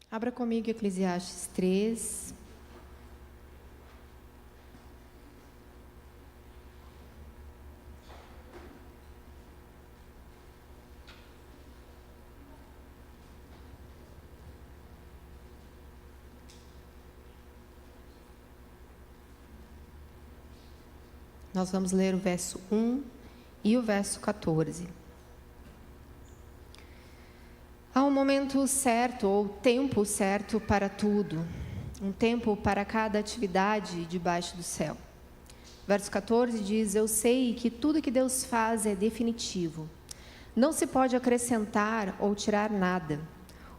Abra comigo Eclesiastes 3. Nós vamos ler o verso 1 e o verso 14. Há um momento certo ou tempo certo para tudo, um tempo para cada atividade debaixo do céu. Verso 14 diz: eu sei que tudo que Deus faz é definitivo. Não se pode acrescentar ou tirar nada.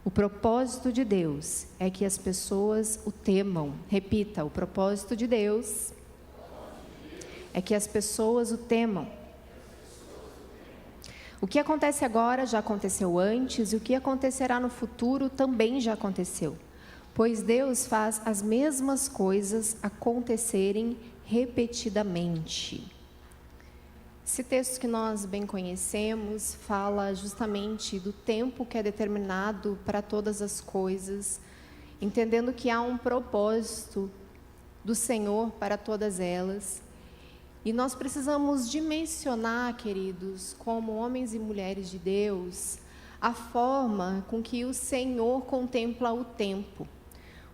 O propósito de Deus é que as pessoas o temam. Repita: o propósito de Deus é que as pessoas o temam. O que acontece agora já aconteceu antes, e o que acontecerá no futuro também já aconteceu, pois Deus faz as mesmas coisas acontecerem repetidamente. Esse texto que nós bem conhecemos fala justamente do tempo que é determinado para todas as coisas, entendendo que há um propósito do Senhor para todas elas. E nós precisamos dimensionar, queridos, como homens e mulheres de Deus, a forma com que o Senhor contempla o tempo.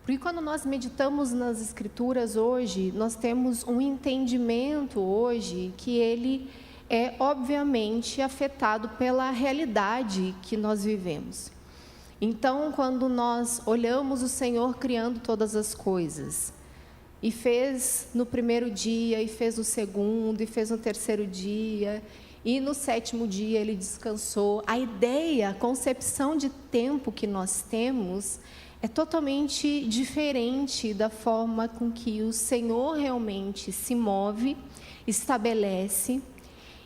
Porque quando nós meditamos nas Escrituras hoje, nós temos um entendimento hoje que ele é obviamente afetado pela realidade que nós vivemos. Então, quando nós olhamos o Senhor criando todas as coisas, e fez no primeiro dia, e fez no segundo, e fez no terceiro dia, e no sétimo dia ele descansou. A ideia, a concepção de tempo que nós temos é totalmente diferente da forma com que o Senhor realmente se move, estabelece.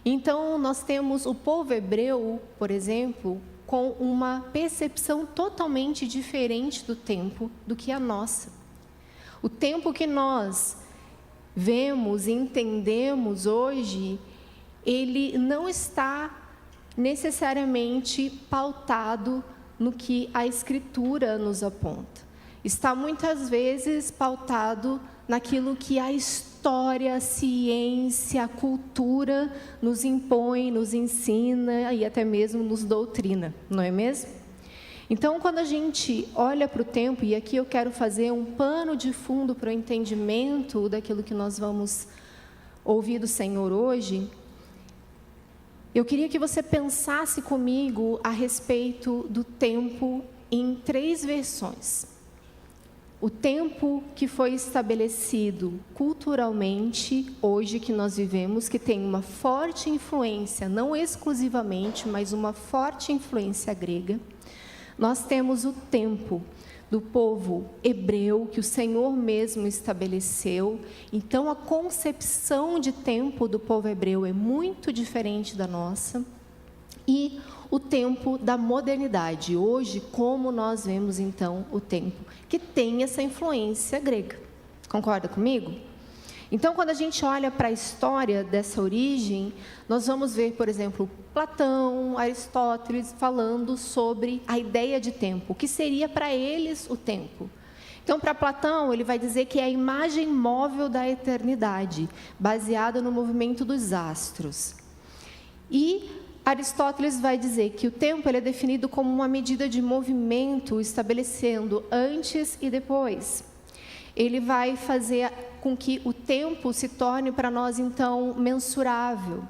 Então, nós temos o povo hebreu, por exemplo, com uma percepção totalmente diferente do tempo do que a nossa. O tempo que nós vemos e entendemos hoje, ele não está necessariamente pautado no que a Escritura nos aponta. Está muitas vezes pautado naquilo que a história, a ciência, a cultura nos impõe, nos ensina e até mesmo nos doutrina, não é mesmo? Então, quando a gente olha para o tempo, e aqui eu quero fazer um pano de fundo para o entendimento daquilo que nós vamos ouvir do Senhor hoje, eu queria que você pensasse comigo a respeito do tempo em 3 versões. O tempo que foi estabelecido culturalmente, hoje que nós vivemos, que tem uma forte influência, não exclusivamente, mas uma forte influência grega. Nós temos o tempo do povo hebreu, que o Senhor mesmo estabeleceu. Então, a concepção de tempo do povo hebreu é muito diferente da nossa. E o tempo da modernidade, hoje, como nós vemos, então, o tempo, que tem essa influência grega. Concorda comigo? Então, quando a gente olha para a história dessa origem, nós vamos ver, por exemplo, Platão, Aristóteles falando sobre a ideia de tempo, o que seria para eles o tempo. Então, para Platão, ele vai dizer que é a imagem móvel da eternidade, baseada no movimento dos astros. E Aristóteles vai dizer que o tempo ele é definido como uma medida de movimento, estabelecendo antes e depois. Ele vai fazer com que o tempo se torne para nós, então, mensurável.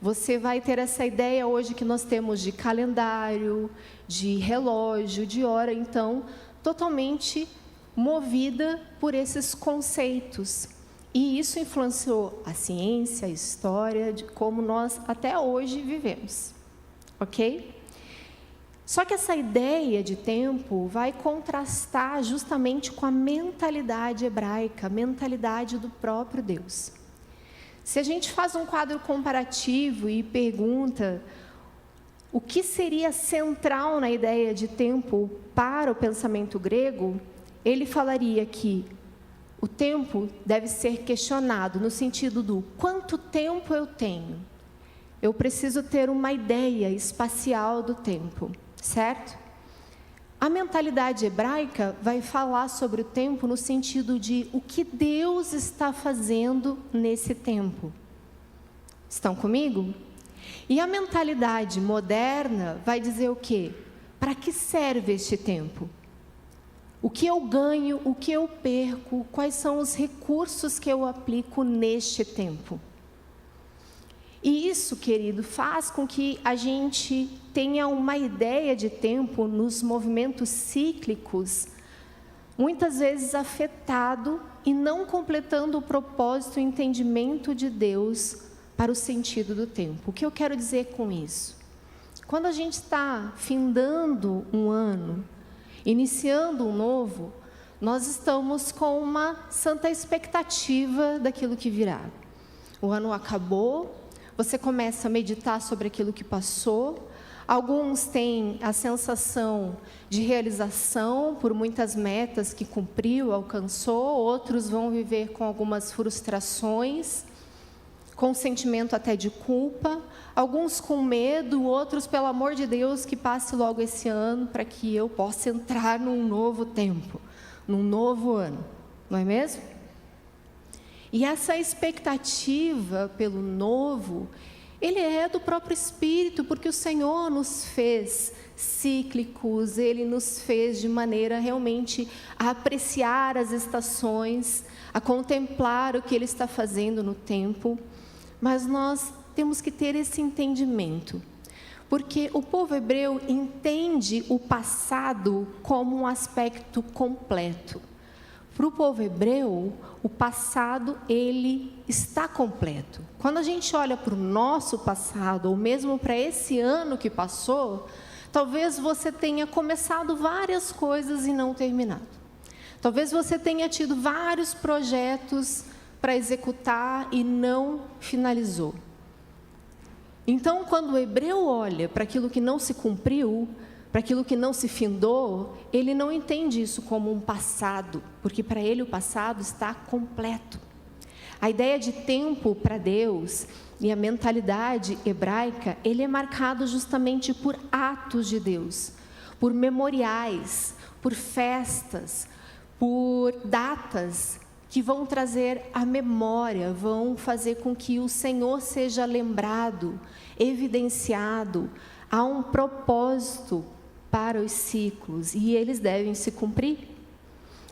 Você vai ter essa ideia hoje que nós temos de calendário, de relógio, de hora, então, totalmente movida por esses conceitos. E isso influenciou a ciência, a história, de como nós até hoje vivemos. Ok? Só que essa ideia de tempo vai contrastar justamente com a mentalidade hebraica, a mentalidade do próprio Deus. Se a gente faz um quadro comparativo e pergunta o que seria central na ideia de tempo para o pensamento grego, ele falaria que o tempo deve ser questionado no sentido do quanto tempo eu tenho. Eu preciso ter uma ideia espacial do tempo. Certo? a mentalidade hebraica vai falar sobre o tempo no sentido de o que Deus está fazendo nesse tempo. Estão comigo? E a mentalidade moderna vai dizer o quê? Para que serve este tempo? O que eu ganho, o que eu perco, quais são os recursos que eu aplico neste tempo? E isso, querido, faz com que a gente tenha uma ideia de tempo nos movimentos cíclicos, muitas vezes afetado e não completando o propósito e o entendimento de Deus para o sentido do tempo. O que eu quero dizer com isso? Quando a gente está findando um ano, iniciando um novo, nós estamos com uma santa expectativa daquilo que virá. O ano acabou, você começa a meditar sobre aquilo que passou. Alguns têm a sensação de realização por muitas metas que cumpriu, alcançou. Outros vão viver com algumas frustrações, com sentimento até de culpa. Alguns com medo, outros, pelo amor de Deus, que passe logo esse ano para que eu possa entrar num novo tempo, num novo ano. Não é mesmo? E essa expectativa pelo novo, ele é do próprio Espírito, porque o Senhor nos fez cíclicos, Ele nos fez de maneira realmente a apreciar as estações, a contemplar o que Ele está fazendo no tempo, mas nós temos que ter esse entendimento, porque o povo hebreu entende o passado como um aspecto completo. Para o povo hebreu, o passado, ele está completo. Quando a gente olha para o nosso passado, ou mesmo para esse ano que passou, talvez você tenha começado várias coisas e não terminado. Talvez você tenha tido vários projetos para executar e não finalizou. Então, quando o hebreu olha para aquilo que não se cumpriu, para aquilo que não se findou, ele não entende isso como um passado, porque para ele o passado está completo. A ideia de tempo para Deus e a mentalidade hebraica, ele é marcado justamente por atos de Deus, por memoriais, por festas, por datas que vão trazer a memória, vão fazer com que o Senhor seja lembrado, evidenciado. Há um propósito para os ciclos e eles devem se cumprir.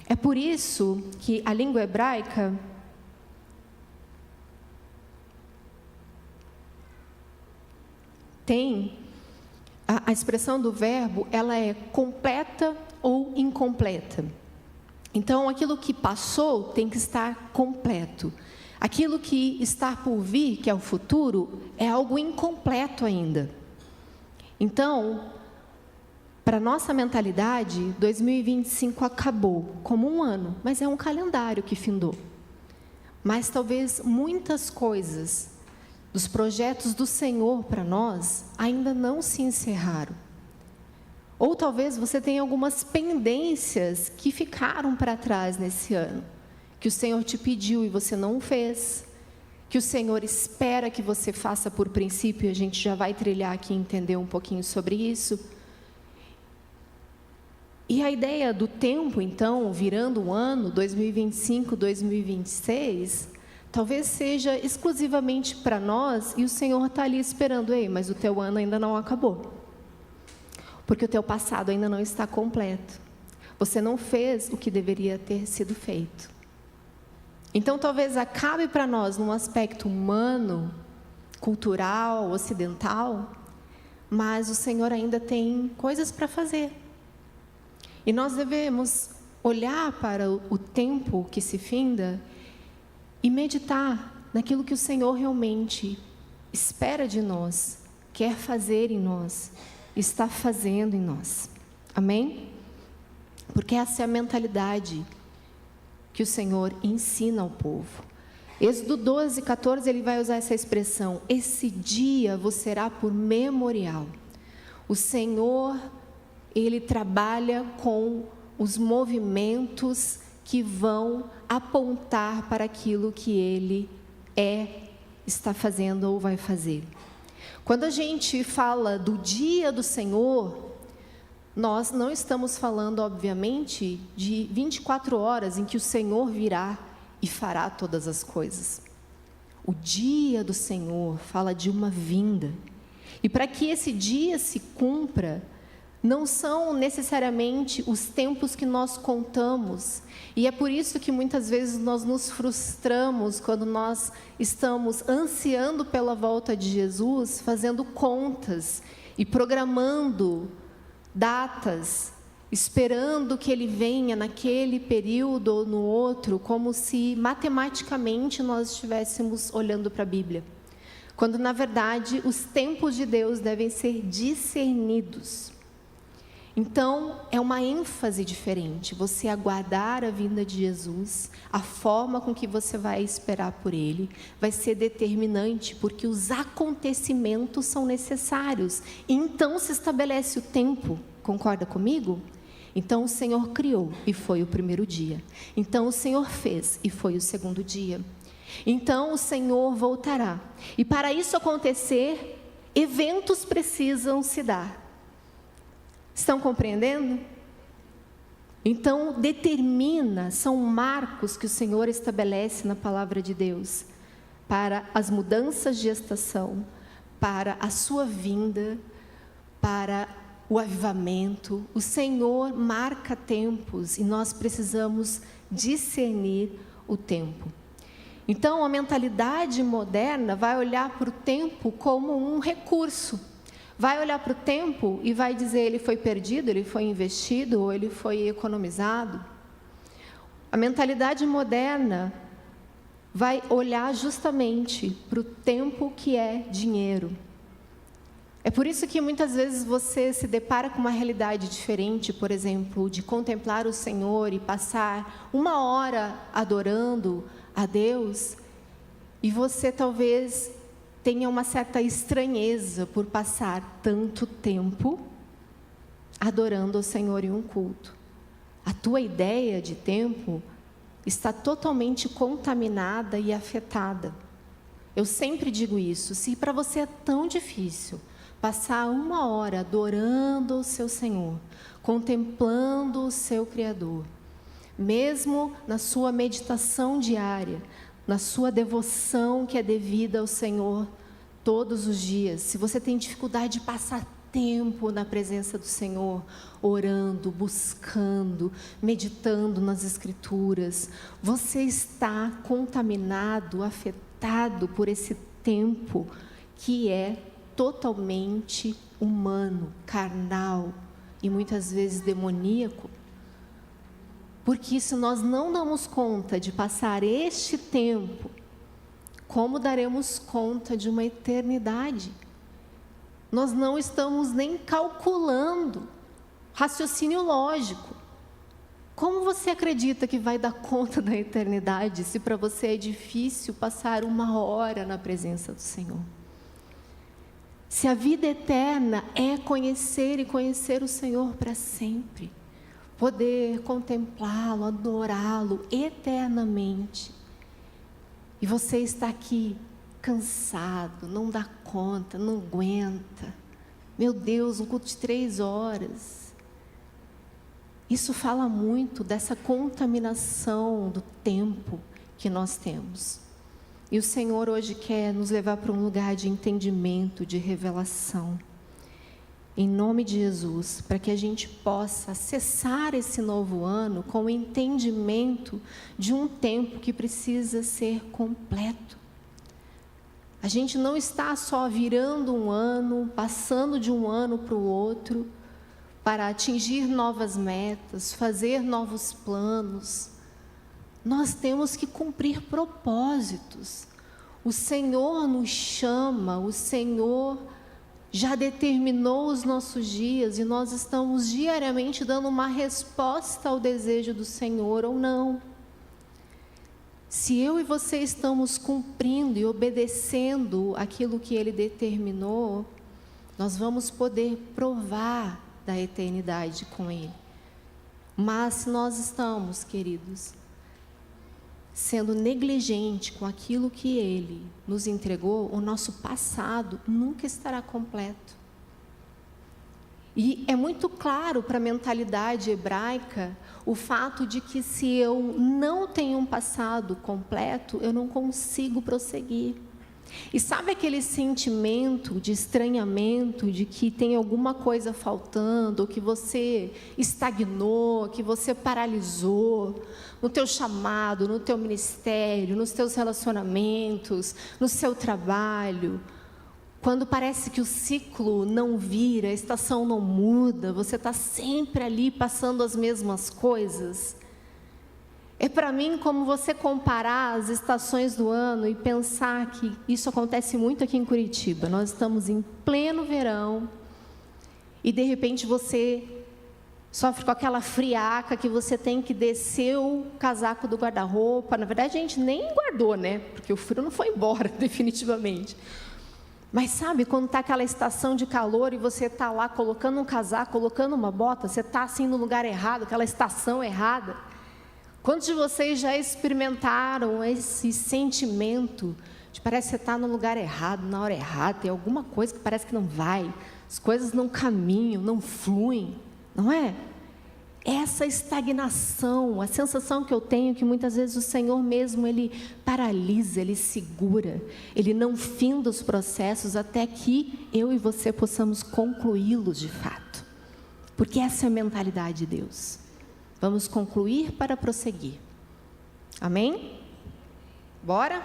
É por isso que a língua hebraica tem a expressão do verbo, ela é completa ou incompleta. Então, aquilo que passou tem que estar completo. Aquilo que está por vir, que é o futuro, é algo incompleto ainda. Então, para nossa mentalidade, 2025 acabou como um ano, mas é um calendário que findou. Mas talvez muitas coisas dos projetos do Senhor para nós ainda não se encerraram. Ou talvez você tenha algumas pendências que ficaram para trás nesse ano, que o Senhor te pediu e você não fez, que o Senhor espera que você faça por princípio, e a gente já vai trilhar aqui e entender um pouquinho sobre isso. E a ideia do tempo, então, virando o ano 2025, 2026, talvez seja exclusivamente para nós, e o Senhor está ali esperando, ei, mas o teu ano ainda não acabou. Porque o teu passado ainda não está completo. Você não fez o que deveria ter sido feito. Então, talvez acabe para nós num aspecto humano, cultural, ocidental, mas o Senhor ainda tem coisas para fazer. E nós devemos olhar para o tempo que se finda e meditar naquilo que o Senhor realmente espera de nós, quer fazer em nós, está fazendo em nós. Amém? Porque essa é a mentalidade que o Senhor ensina ao povo. Êxodo 12, 14, ele vai usar essa expressão: esse dia vos será por memorial. O Senhor, ele trabalha com os movimentos que vão apontar para aquilo que ele está fazendo ou vai fazer. Quando a gente fala do dia do Senhor, Nós não estamos falando, obviamente, de 24 horas em que o Senhor virá e fará todas as coisas. O dia do Senhor fala de uma vinda. E para que esse dia se cumpra, não são necessariamente os tempos que nós contamos. E é por isso que muitas vezes nós nos frustramos quando nós estamos ansiando pela volta de Jesus, fazendo contas e programando datas, esperando que ele venha naquele período ou no outro, como se matematicamente nós estivéssemos olhando para a Bíblia. Quando, na verdade, os tempos de Deus devem ser discernidos. Então, é uma ênfase diferente, você aguardar a vinda de Jesus, a forma com que você vai esperar por Ele, vai ser determinante, porque os acontecimentos são necessários. E então se estabelece o tempo, concorda comigo? Então o Senhor criou e foi o primeiro dia. Então o Senhor fez e foi o segundo dia. Então o Senhor voltará. E para isso acontecer, eventos precisam se dar. Estão compreendendo? Então, são marcos que o Senhor estabelece na palavra de Deus para as mudanças de estação, para a sua vinda, para o avivamento. O Senhor marca tempos e nós precisamos discernir o tempo. Então, a mentalidade moderna vai olhar para o tempo como um recurso. Vai olhar para o tempo e vai dizer, ele foi perdido, ele foi investido ou ele foi economizado. A mentalidade moderna vai olhar justamente para o tempo que é dinheiro. É por isso que muitas vezes você se depara com uma realidade diferente, por exemplo, de contemplar o Senhor e passar 1 hora adorando a Deus, e você talvez tenha uma certa estranheza por passar tanto tempo adorando ao Senhor em um culto. A tua ideia de tempo está totalmente contaminada e afetada. Eu sempre digo isso, se para você é tão difícil passar 1 hora adorando o seu Senhor, contemplando o seu Criador, mesmo na sua meditação diária, na sua devoção que é devida ao Senhor todos os dias, se você tem dificuldade de passar tempo na presença do Senhor, orando, buscando, meditando nas Escrituras, você está contaminado, afetado por esse tempo que é totalmente humano, carnal e muitas vezes demoníaco. Porque se nós não damos conta de passar este tempo, como daremos conta de uma eternidade? Nós não estamos nem calculando. Raciocínio lógico. Como você acredita que vai dar conta da eternidade se para você é difícil passar 1 hora na presença do Senhor? Se a vida eterna é conhecer e conhecer o Senhor para sempre, poder contemplá-lo, adorá-lo eternamente, e você está aqui cansado, não dá conta, não aguenta, meu Deus, um culto de 3 horas, isso fala muito dessa contaminação do tempo que nós temos. E o Senhor hoje quer nos levar para um lugar de entendimento, de revelação. Em nome de Jesus, para que a gente possa acessar esse novo ano com o entendimento de um tempo que precisa ser completo. A gente não está só virando um ano, passando de um ano para o outro, para atingir novas metas, fazer novos planos. Nós temos que cumprir propósitos. O Senhor nos chama, o Senhor já determinou os nossos dias e nós estamos diariamente dando uma resposta ao desejo do Senhor ou não. Se eu e você estamos cumprindo e obedecendo aquilo que Ele determinou, nós vamos poder provar da eternidade com Ele. Mas se nós estamos, queridos, sendo negligente com aquilo que Ele nos entregou, o nosso passado nunca estará completo. E é muito claro para a mentalidade hebraica o fato de que se eu não tenho um passado completo, eu não consigo prosseguir. E sabe aquele sentimento de estranhamento, de que tem alguma coisa faltando, que você estagnou, que você paralisou no teu chamado, no teu ministério, nos teus relacionamentos, no seu trabalho? Quando parece que o ciclo não vira, a estação não muda, você está sempre ali passando as mesmas coisas. É para mim como você comparar as estações do ano e pensar que isso acontece muito aqui em Curitiba. Nós estamos em pleno verão e de repente você sofre com aquela friaca que você tem que descer o casaco do guarda-roupa. Na verdade a gente nem guardou, né? Porque o frio não foi embora definitivamente. Mas sabe, quando está aquela estação de calor e você está lá colocando um casaco, colocando uma bota, você está assim no lugar errado, aquela estação errada. Quantos de vocês já experimentaram esse sentimento de parece que você está no lugar errado, na hora errada, tem alguma coisa que parece que não vai, as coisas não caminham, não fluem, não é? Essa estagnação, a sensação que eu tenho que muitas vezes o Senhor mesmo, Ele paralisa, Ele segura, Ele não finda os processos até que eu e você possamos concluí-los de fato. Porque essa é a mentalidade de Deus. Vamos concluir para prosseguir. Amém? Bora?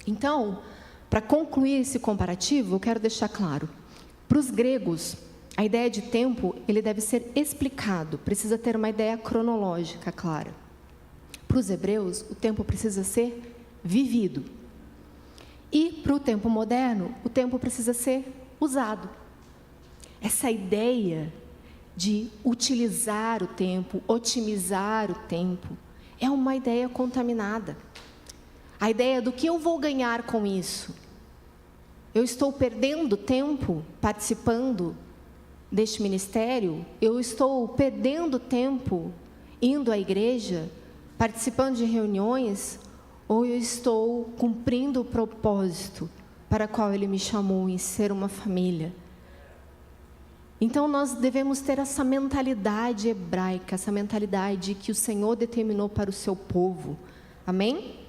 Então, para concluir esse comparativo, eu quero deixar claro. Para os gregos, a ideia de tempo, ele deve ser explicado, precisa ter uma ideia cronológica clara. Para os hebreus, o tempo precisa ser vivido. E para o tempo moderno, o tempo precisa ser usado. Essa ideia de utilizar o tempo, otimizar o tempo, é uma ideia contaminada. A ideia do que eu vou ganhar com isso. Eu estou perdendo tempo participando deste ministério? Eu estou perdendo tempo indo à igreja, participando de reuniões? Ou eu estou cumprindo o propósito para o qual Ele me chamou, em ser uma família? Então nós devemos ter essa mentalidade hebraica, essa mentalidade que o Senhor determinou para o seu povo. Amém?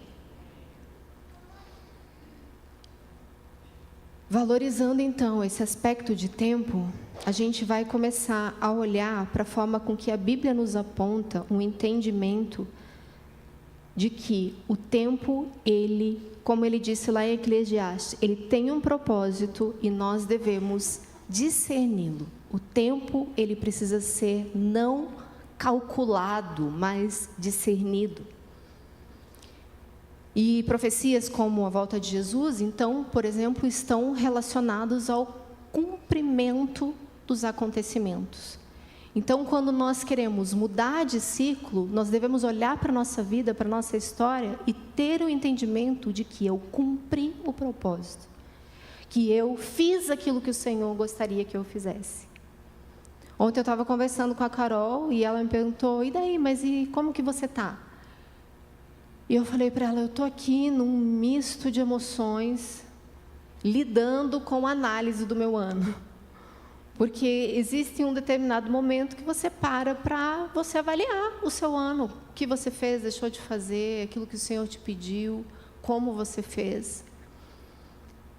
Valorizando então esse aspecto de tempo, a gente vai começar a olhar para a forma com que a Bíblia nos aponta um entendimento de que o tempo, ele, como ele disse lá em Eclesiastes, ele tem um propósito e nós devemos discerni-lo. O tempo, ele precisa ser não calculado, mas discernido. E profecias como a volta de Jesus, então, por exemplo, estão relacionados ao cumprimento dos acontecimentos. Então, quando nós queremos mudar de ciclo, nós devemos olhar para a nossa vida, para a nossa história e ter o entendimento de que eu cumpri o propósito, que eu fiz aquilo que o Senhor gostaria que eu fizesse. Ontem eu estava conversando com a Carol e ela me perguntou, e daí, mas e como que você está? E eu falei para ela, eu estou aqui num misto de emoções, lidando com a análise do meu ano. Porque existe um determinado momento que você para você avaliar o seu ano. O que você fez, deixou de fazer, aquilo que o Senhor te pediu, como você fez.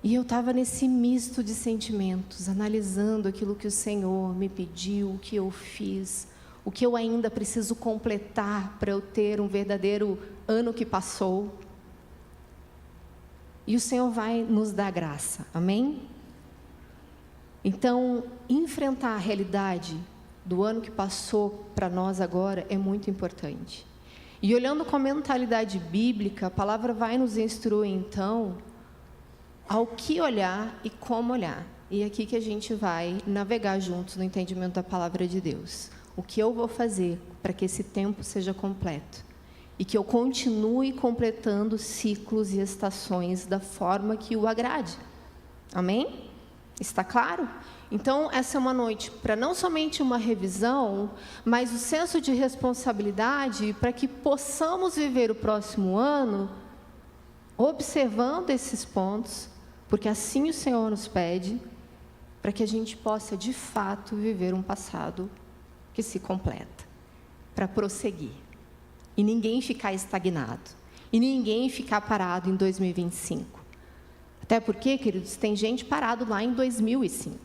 E eu estava nesse misto de sentimentos, analisando aquilo que o Senhor me pediu, o que eu fiz, o que eu ainda preciso completar para eu ter um verdadeiro ano que passou. E o Senhor vai nos dar graça, amém? Então, enfrentar a realidade do ano que passou para nós agora é muito importante. E olhando com a mentalidade bíblica, a palavra vai nos instruir, então, ao que olhar e como olhar. E é aqui que a gente vai navegar juntos no entendimento da palavra de Deus. O que eu vou fazer para que esse tempo seja completo? E que eu continue completando ciclos e estações da forma que o agrade. Amém? Está claro? Então, essa é uma noite para não somente uma revisão, mas o senso de responsabilidade para que possamos viver o próximo ano observando esses pontos, porque assim o Senhor nos pede, para que a gente possa, de fato, viver um passado que se completa, para prosseguir. E ninguém ficar estagnado. E ninguém ficar parado em 2025. Até porque, queridos, tem gente parado lá em 2005.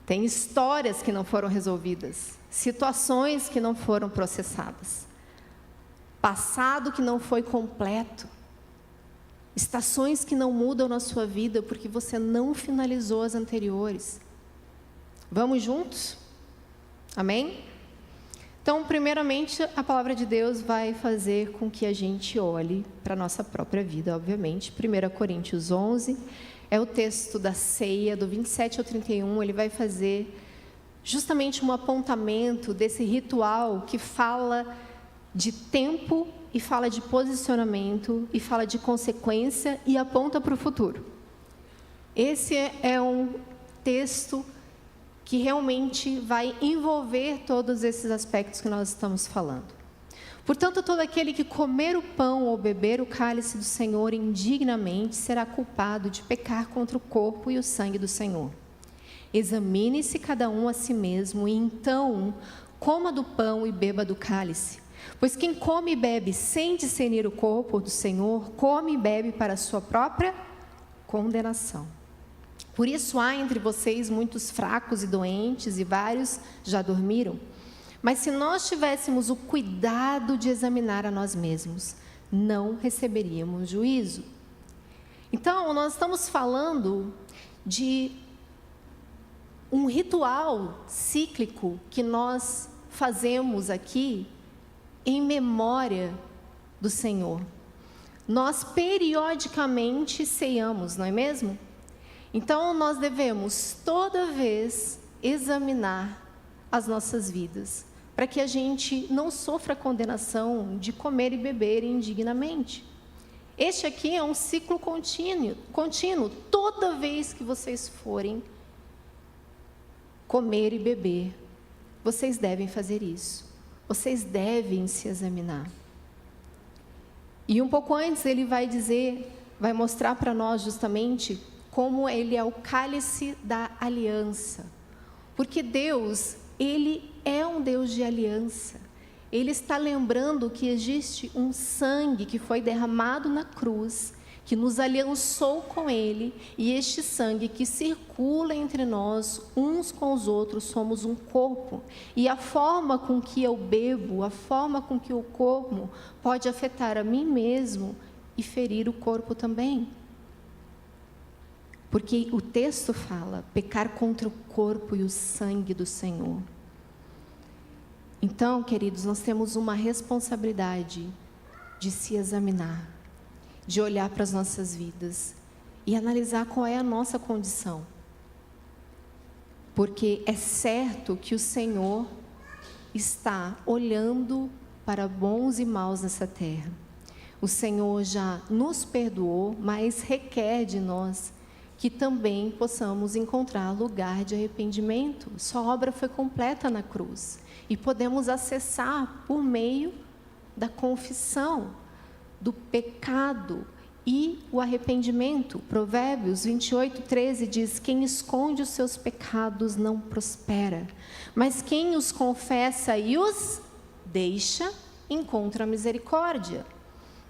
Tem histórias que não foram resolvidas, situações que não foram processadas, passado que não foi completo, estações que não mudam na sua vida porque você não finalizou as anteriores. Vamos juntos? Amém? Então, primeiramente, a palavra de Deus vai fazer com que a gente olhe para a nossa própria vida, obviamente. 1 Coríntios 11, é o texto da ceia, do 27 ao 31, ele vai fazer justamente um apontamento desse ritual que fala de tempo e fala de posicionamento e fala de consequência e aponta para o futuro. Esse é um texto que realmente vai envolver todos esses aspectos que nós estamos falando. Portanto, todo aquele que comer o pão ou beber o cálice do Senhor indignamente será culpado de pecar contra o corpo e o sangue do Senhor. Examine-se cada um a si mesmo e então coma do pão e beba do cálice. Pois quem come e bebe sem discernir o corpo do Senhor, come e bebe para a sua própria condenação. Por isso há entre vocês muitos fracos e doentes, e vários já dormiram. Mas se nós tivéssemos o cuidado de examinar a nós mesmos, não receberíamos juízo. Então, nós estamos falando de um ritual cíclico que nós fazemos aqui em memória do Senhor. Nós periodicamente ceiamos, não é mesmo? Então, nós devemos toda vez examinar as nossas vidas, para que a gente não sofra a condenação de comer e beber indignamente. Este aqui é um ciclo contínuo. Toda vez que vocês forem comer e beber, vocês devem fazer isso. Vocês devem se examinar. E um pouco antes ele vai mostrar para nós justamente como ele é o cálice da aliança. Porque Deus, ele é um Deus de aliança. Ele está lembrando que existe um sangue que foi derramado na cruz, que nos aliançou com ele, e este sangue que circula entre nós, uns com os outros, somos um corpo. E a forma com que eu bebo, a forma com que eu como, pode afetar a mim mesmo e ferir o corpo também. Porque o texto fala, pecar contra o corpo e o sangue do Senhor. Então, queridos, nós temos uma responsabilidade de se examinar, de olhar para as nossas vidas e analisar qual é a nossa condição. Porque é certo que o Senhor está olhando para bons e maus nessa terra. O Senhor já nos perdoou, mas requer de nós que também possamos encontrar lugar de arrependimento. Sua obra foi completa na cruz e podemos acessar por meio da confissão do pecado e o arrependimento. Provérbios 28:13 diz: quem esconde os seus pecados não prospera, mas quem os confessa e os deixa, encontra misericórdia.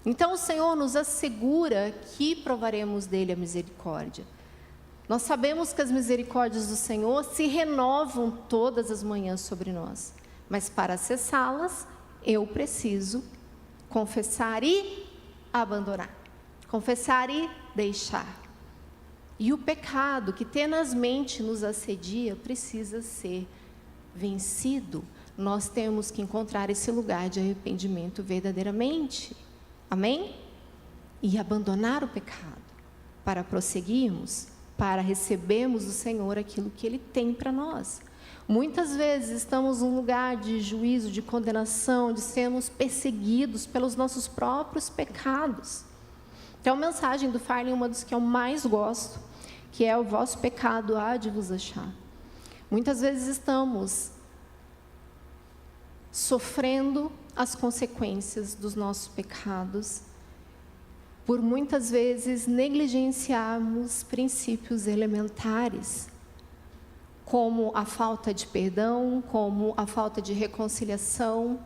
Então o Senhor nos assegura que provaremos dele a misericórdia. Nós sabemos que as misericórdias do Senhor se renovam todas as manhãs sobre nós, mas para acessá-las, eu preciso confessar e abandonar, confessar e deixar. E o pecado que tenazmente nos assedia precisa ser vencido. Nós temos que encontrar esse lugar de arrependimento verdadeiramente. Amém? E abandonar o pecado para prosseguirmos, para recebermos do Senhor aquilo que Ele tem para nós. Muitas vezes estamos num lugar de juízo, de condenação, de sermos perseguidos pelos nossos próprios pecados. Então, a mensagem do Farley, uma das que eu mais gosto, que é: o vosso pecado há de vos achar. Muitas vezes estamos sofrendo as consequências dos nossos pecados, por muitas vezes negligenciarmos princípios elementares, como a falta de perdão, como a falta de reconciliação,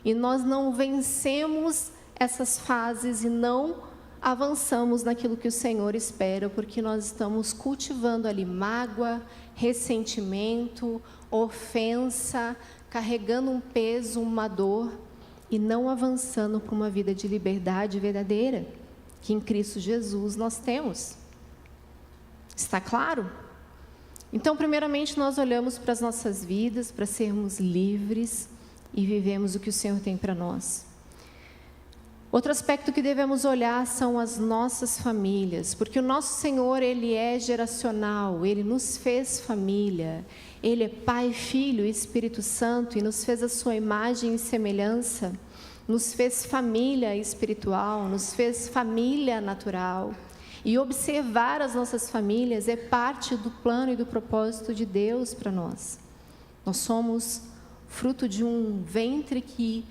e nós não vencemos essas fases e não avançamos naquilo que o Senhor espera, porque nós estamos cultivando ali mágoa, ressentimento, ofensa, carregando um peso, uma dor, e não avançando para uma vida de liberdade verdadeira, que em Cristo Jesus nós temos. Está claro? Então, primeiramente, nós olhamos para as nossas vidas, para sermos livres e vivemos o que o Senhor tem para nós. Outro aspecto que devemos olhar são as nossas famílias, porque o nosso Senhor, Ele é geracional, Ele nos fez família, Ele é Pai, Filho e Espírito Santo, e nos fez a sua imagem e semelhança, nos fez família espiritual, nos fez família natural. E observar as nossas famílias é parte do plano e do propósito de Deus para nós. Nós somos fruto de um ventre que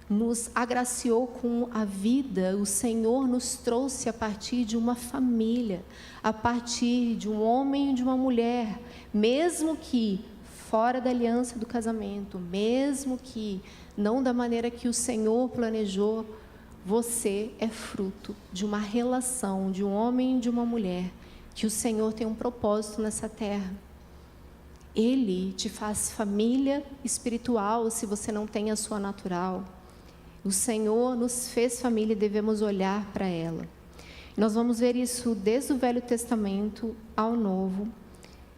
nos agraciou com a vida. O Senhor nos trouxe a partir de uma família, a partir de um homem e de uma mulher, mesmo que fora da aliança do casamento, mesmo que não da maneira que o Senhor planejou, você é fruto de uma relação de um homem e de uma mulher, que o Senhor tem um propósito nessa terra. Ele te faz família espiritual se você não tem a sua natural. O Senhor nos fez família e devemos olhar para ela. Nós vamos ver isso desde o Velho Testamento ao Novo.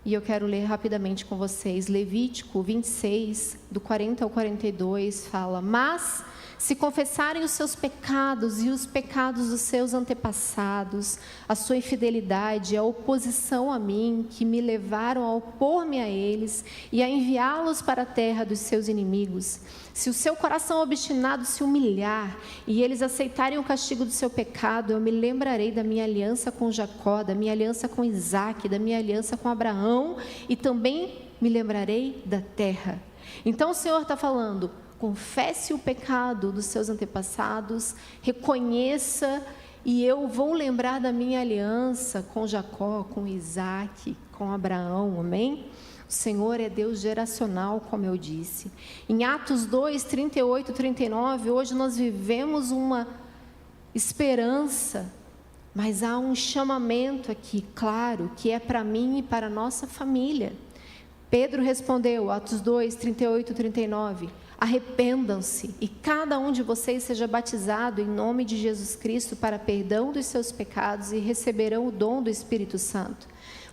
E eu quero ler rapidamente com vocês. Levítico 26, do 40 ao 42, fala: Mas se confessarem os seus pecados e os pecados dos seus antepassados, a sua infidelidade, a oposição a mim, que me levaram a opor-me a eles e a enviá-los para a terra dos seus inimigos, se o seu coração obstinado se humilhar e eles aceitarem o castigo do seu pecado, eu me lembrarei da minha aliança com Jacó, da minha aliança com Isaque, da minha aliança com Abraão, e também me lembrarei da terra. Então o Senhor está falando: confesse o pecado dos seus antepassados, reconheça, e eu vou lembrar da minha aliança com Jacó, com Isaque, com Abraão, amém? O Senhor é Deus geracional, como eu disse. Em Atos 2, 38, 39, hoje nós vivemos uma esperança, mas há um chamamento aqui, claro, que é para mim e para a nossa família. Pedro respondeu, Atos 2, 38, 39, arrependam-se e cada um de vocês seja batizado em nome de Jesus Cristo para perdão dos seus pecados e receberão o dom do Espírito Santo.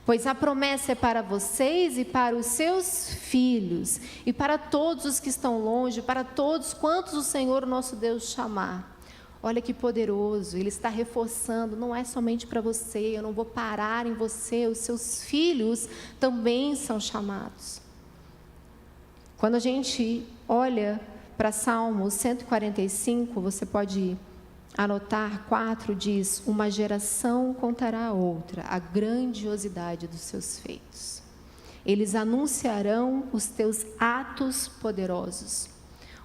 Pois a promessa é para vocês e para os seus filhos e para todos os que estão longe, para todos quantos o Senhor nosso Deus chamar. Olha que poderoso, Ele está reforçando, não é somente para você, eu não vou parar em você, os seus filhos também são chamados. Quando a gente olha para Salmo 145, você pode anotar 4, diz: uma geração contará a outra a grandiosidade dos seus feitos. Eles anunciarão os teus atos poderosos.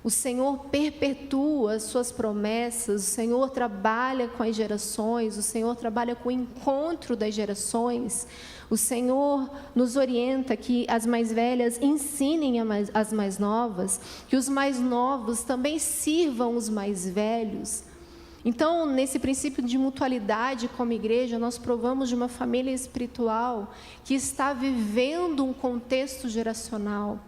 O Senhor perpetua as suas promessas, o Senhor trabalha com as gerações, o Senhor trabalha com o encontro das gerações. O Senhor nos orienta que as mais velhas ensinem as mais novas, que os mais novos também sirvam os mais velhos. Então, nesse princípio de mutualidade como igreja, nós provamos de uma família espiritual que está vivendo um contexto geracional.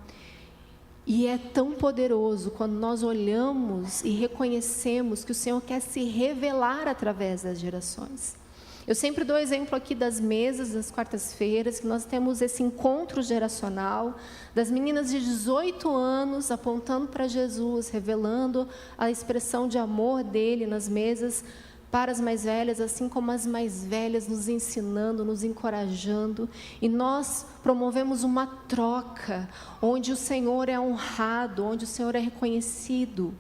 E é tão poderoso quando nós olhamos e reconhecemos que o Senhor quer se revelar através das gerações. Eu sempre dou exemplo aqui das mesas das quartas-feiras, que nós temos esse encontro geracional, das meninas de 18 anos apontando para Jesus, revelando a expressão de amor dele nas mesas para as mais velhas, assim como as mais velhas nos ensinando, nos encorajando. E nós promovemos uma troca, onde o Senhor é honrado, onde o Senhor é reconhecido.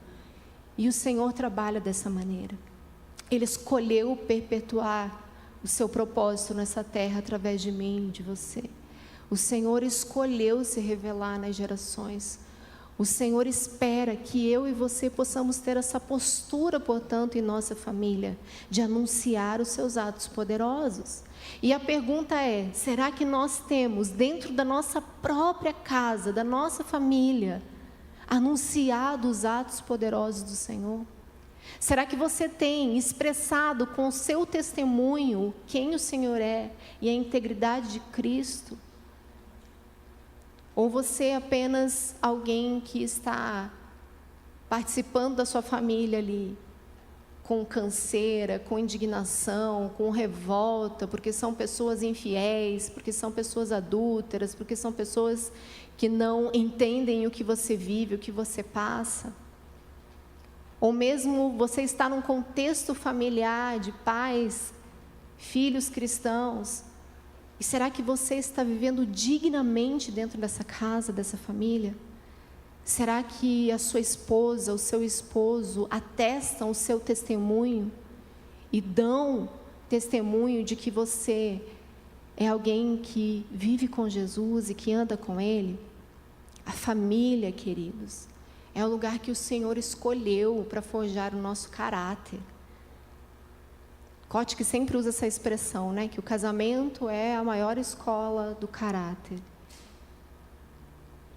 E o Senhor trabalha dessa maneira. Ele escolheu perpetuar o seu propósito nessa terra através de mim e de você. O Senhor escolheu se revelar nas gerações. O Senhor espera que eu e você possamos ter essa postura, portanto, em nossa família, de anunciar os seus atos poderosos. E a pergunta é: será que nós temos, dentro da nossa própria casa, da nossa família, anunciado os atos poderosos do Senhor? Será que você tem expressado com o seu testemunho quem o Senhor é e a integridade de Cristo? Ou você é apenas alguém que está participando da sua família ali, com canseira, com indignação, com revolta, porque são pessoas infiéis, porque são pessoas adúlteras, porque são pessoas que não entendem o que você vive, o que você passa? Ou mesmo você está num contexto familiar de pais, filhos cristãos, e será que você está vivendo dignamente dentro dessa casa, dessa família? Será que a sua esposa, o seu esposo atestam o seu testemunho e dão testemunho de que você é alguém que vive com Jesus e que anda com Ele? A família, queridos, é o lugar que o Senhor escolheu para forjar o nosso caráter. Cote que sempre usa essa expressão, né? Que o casamento é a maior escola do caráter.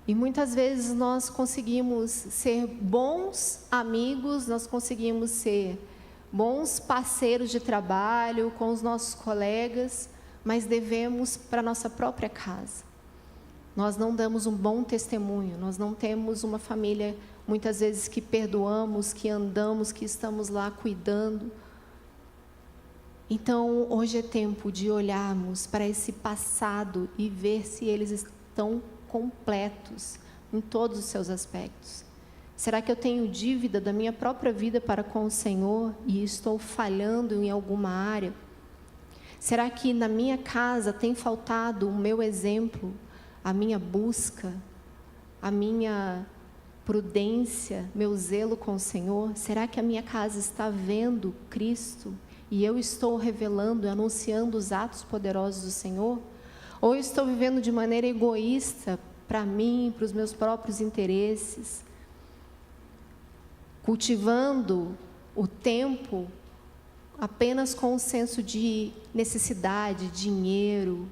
E muitas vezes nós conseguimos ser bons amigos, nós conseguimos ser bons parceiros de trabalho com os nossos colegas, mas devemos para a nossa própria casa. Nós não damos um bom testemunho, nós não temos uma família, muitas vezes, que perdoamos, que andamos, que estamos lá cuidando. Então, hoje é tempo de olharmos para esse passado e ver se eles estão completos em todos os seus aspectos. Será que eu tenho dívida da minha própria vida para com o Senhor e estou falhando em alguma área? Será que na minha casa tem faltado o meu exemplo, a minha busca, a minha prudência, meu zelo com o Senhor? Será que a minha casa está vendo Cristo e eu estou revelando e anunciando os atos poderosos do Senhor? Ou eu estou vivendo de maneira egoísta para mim, para os meus próprios interesses, cultivando o tempo apenas com um senso de necessidade, dinheiro,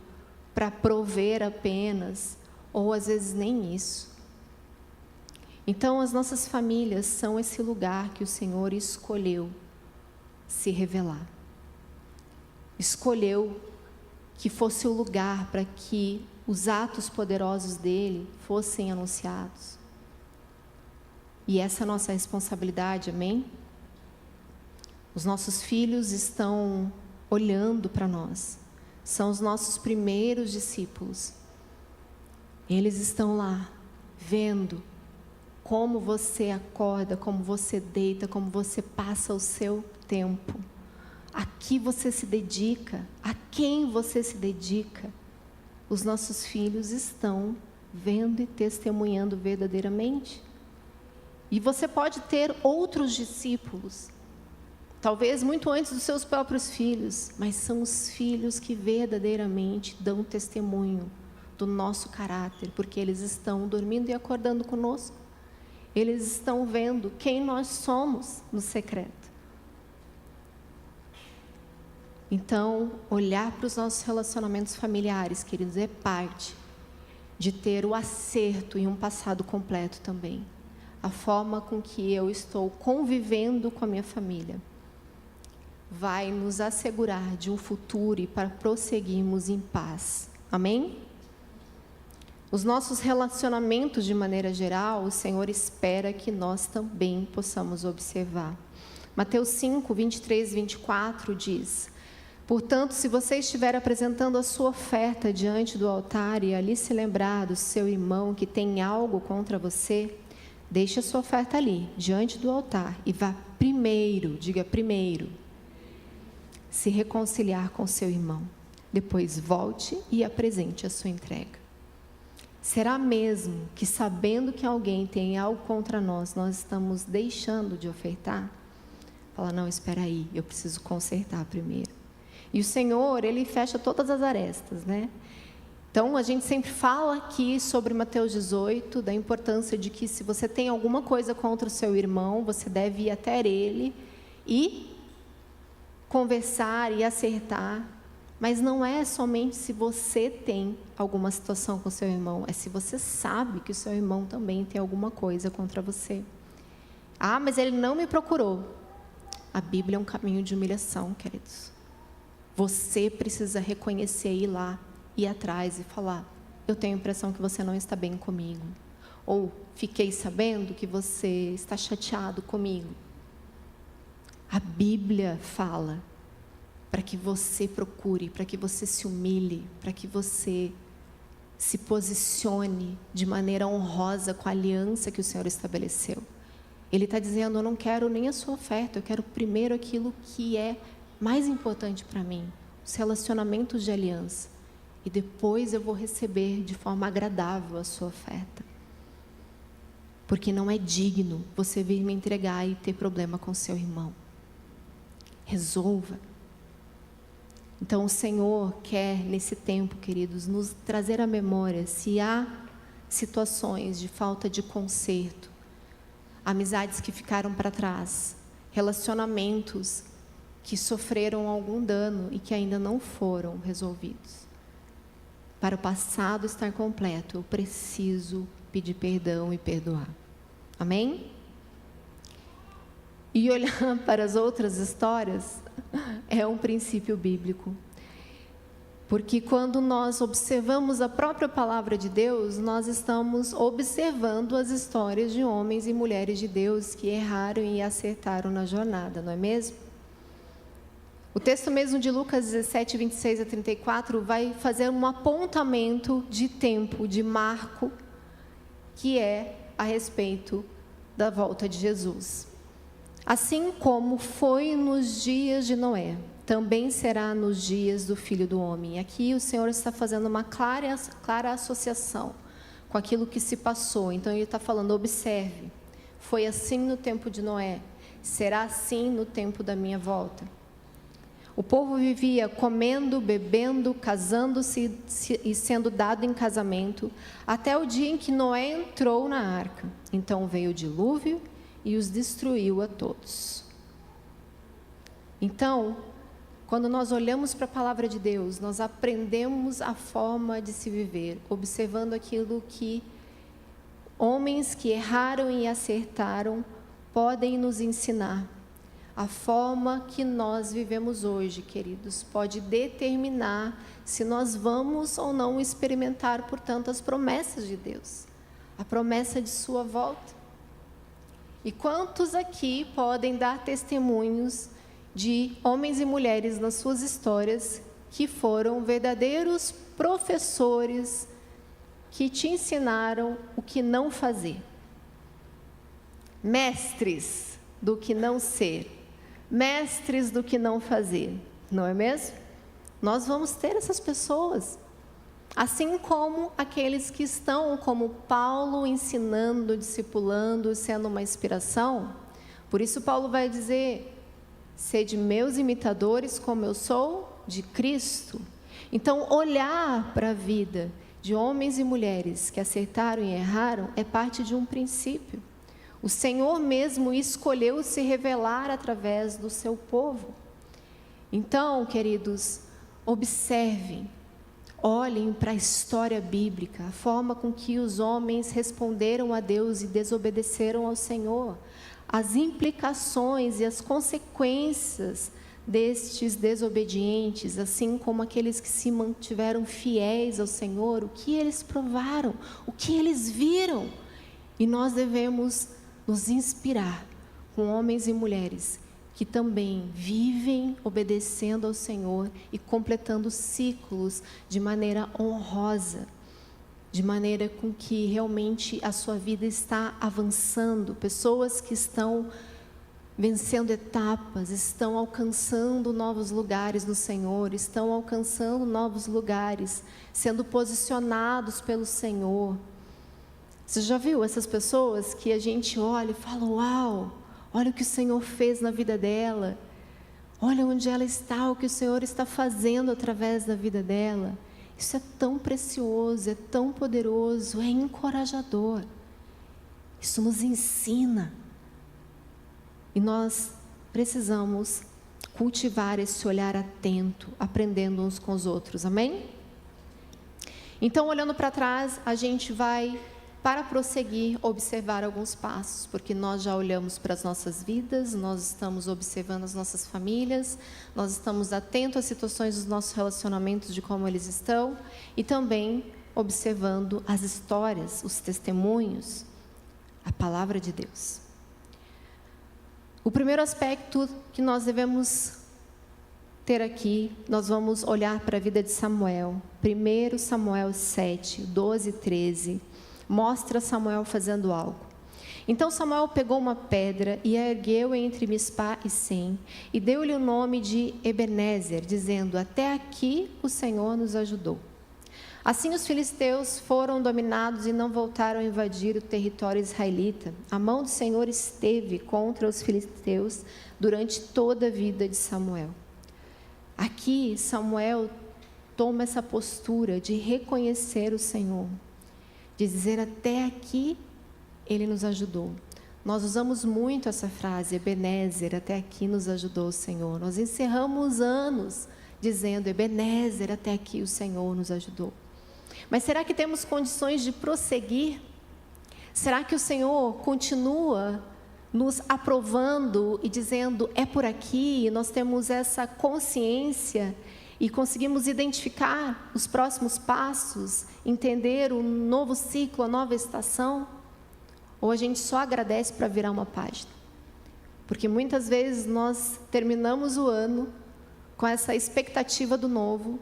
para prover apenas, ou às vezes nem isso. Então, as nossas famílias são esse lugar que o Senhor escolheu se revelar. Escolheu que fosse o lugar para que os atos poderosos dele fossem anunciados. E essa é a nossa responsabilidade, amém? Os nossos filhos estão olhando para nós. São os nossos primeiros discípulos. Eles estão lá, vendo como você acorda, como você deita, como você passa o seu tempo. A que você se dedica, a quem você se dedica. Os nossos filhos estão vendo e testemunhando verdadeiramente. E você pode ter outros discípulos, talvez muito antes dos seus próprios filhos, mas são os filhos que verdadeiramente dão testemunho do nosso caráter, porque eles estão dormindo e acordando conosco. Eles estão vendo quem nós somos no secreto. Então, olhar para os nossos relacionamentos familiares, queridos, é parte de ter o acerto e um passado completo também. A forma com que eu estou convivendo com a minha família vai nos assegurar de um futuro e para prosseguirmos em paz. Amém? Os nossos relacionamentos, de maneira geral, o Senhor espera que nós também possamos observar. Mateus 5, 23 e 24 diz: portanto, se você estiver apresentando a sua oferta diante do altar e ali se lembrar do seu irmão que tem algo contra você, deixe a sua oferta ali, diante do altar, e vá primeiro, diga primeiro, se reconciliar com seu irmão. Depois volte e apresente a sua entrega. Será mesmo que, sabendo que alguém tem algo contra nós, nós estamos deixando de ofertar? Fala, não, espera aí, eu preciso consertar primeiro. E o Senhor, Ele fecha todas as arestas, né? Então, a gente sempre fala aqui sobre Mateus 18, da importância de que se você tem alguma coisa contra o seu irmão, você deve ir até ele e conversar e acertar. Mas não é somente se você tem alguma situação com o seu irmão, é se você sabe que o seu irmão também tem alguma coisa contra você. Ah, mas ele não me procurou. A Bíblia é um caminho de humilhação, queridos. Você precisa reconhecer, ir lá, ir atrás e falar: eu tenho a impressão que você não está bem comigo. Ou, fiquei sabendo que você está chateado comigo. A Bíblia fala para que você procure, para que você se humilhe, para que você se posicione de maneira honrosa com a aliança que o Senhor estabeleceu. Ele está dizendo: eu não quero nem a sua oferta, eu quero primeiro aquilo que é mais importante para mim, os relacionamentos de aliança. E depois eu vou receber de forma agradável a sua oferta. Porque não é digno você vir me entregar e ter problema com seu irmão. Resolva. Então o Senhor quer, nesse tempo, queridos, nos trazer à memória se há situações de falta de conserto, amizades que ficaram para trás, relacionamentos que sofreram algum dano e que ainda não foram resolvidos. Para o passado estar completo, eu preciso pedir perdão e perdoar. Amém? E olhar para as outras histórias é um princípio bíblico. Porque quando nós observamos a própria palavra de Deus, nós estamos observando as histórias de homens e mulheres de Deus que erraram e acertaram na jornada, não é mesmo? O texto mesmo de Lucas 17, 26 a 34 vai fazer um apontamento de tempo, de marco, que é a respeito da volta de Jesus. Assim como foi nos dias de Noé, também será nos dias do Filho do Homem. Aqui o Senhor está fazendo uma clara associação com aquilo que se passou. Então Ele está falando: observe, foi assim no tempo de Noé, será assim no tempo da minha volta. O povo vivia comendo, bebendo, casando-se e sendo dado em casamento, até o dia em que Noé entrou na arca. Então veio o dilúvio e os destruiu a todos. Então, quando nós olhamos para a palavra de Deus, nós aprendemos a forma de se viver, observando aquilo que homens que erraram e acertaram podem nos ensinar. A forma que nós vivemos hoje, queridos, pode determinar se nós vamos ou não experimentar, portanto, as promessas de Deus, a promessa de sua volta. E quantos aqui podem dar testemunhos de homens e mulheres nas suas histórias que foram verdadeiros professores que te ensinaram o que não fazer, mestres do que não ser, mestres do que não fazer, não é mesmo? Nós vamos ter essas pessoas, assim como aqueles que estão, como Paulo, ensinando, discipulando, sendo uma inspiração. Por isso Paulo vai dizer: sede meus imitadores como eu sou de Cristo. Então, olhar para a vida de homens e mulheres que acertaram e erraram é parte de um princípio. O Senhor mesmo escolheu se revelar através do seu povo. Então, queridos, observem, olhem para a história bíblica, a forma com que os homens responderam a Deus e desobedeceram ao Senhor, as implicações e as consequências destes desobedientes, assim como aqueles que se mantiveram fiéis ao Senhor, o que eles provaram, o que eles viram. E nós devemos nos inspirar com homens e mulheres que também vivem obedecendo ao Senhor e completando ciclos de maneira honrosa, de maneira com que realmente a sua vida está avançando, pessoas que estão vencendo etapas, estão alcançando novos lugares no Senhor, estão alcançando novos lugares, sendo posicionados pelo Senhor. Você já viu essas pessoas que a gente olha e fala: uau, olha o que o Senhor fez na vida dela, olha onde ela está, o que o Senhor está fazendo através da vida dela. Isso é tão precioso, é tão poderoso, é encorajador. Isso nos ensina. E nós precisamos cultivar esse olhar atento, aprendendo uns com os outros, amém? Então, olhando para trás, a gente vai, para prosseguir, observar alguns passos, porque nós já olhamos para as nossas vidas, nós estamos observando as nossas famílias, nós estamos atentos às situações dos nossos relacionamentos, de como eles estão, e também observando as histórias, os testemunhos, a palavra de Deus. O primeiro aspecto que nós devemos ter aqui, nós vamos olhar para a vida de Samuel. 1 Samuel 7, 12 e 13, mostra Samuel fazendo algo. Então Samuel pegou uma pedra e a ergueu entre Mispá e Sem, e deu-lhe o nome de Ebenezer, dizendo: até aqui o Senhor nos ajudou. Assim os filisteus foram dominados e não voltaram a invadir o território israelita. A mão do Senhor esteve contra os filisteus durante toda a vida de Samuel. Aqui Samuel toma essa postura de reconhecer o Senhor, de dizer: até aqui Ele nos ajudou. Nós usamos muito essa frase, Ebenezer, até aqui nos ajudou o Senhor. Nós encerramos anos dizendo: Ebenezer, até aqui o Senhor nos ajudou. Mas será que temos condições de prosseguir? Será que o Senhor continua nos aprovando e dizendo: é por aqui? E nós temos essa consciência e conseguimos identificar os próximos passos, entender o novo ciclo, a nova estação? Ou a gente só agradece para virar uma página? Porque muitas vezes nós terminamos o ano com essa expectativa do novo,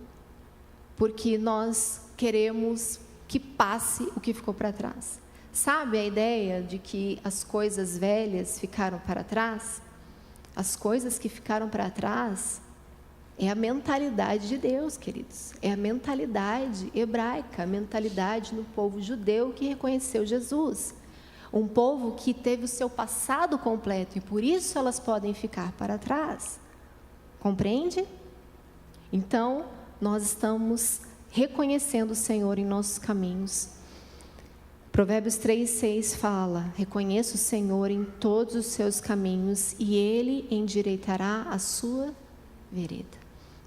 porque nós queremos que passe o que ficou para trás. Sabe a ideia de que as coisas velhas ficaram para trás? As coisas que ficaram para trás é a mentalidade de Deus, queridos. É a mentalidade hebraica, a mentalidade no povo judeu que reconheceu Jesus. Um povo que teve o seu passado completo e por isso elas podem ficar para trás. Compreende? Então, nós estamos reconhecendo o Senhor em nossos caminhos. Provérbios 3:6 fala: reconheça o Senhor em todos os seus caminhos e Ele endireitará a sua vereda.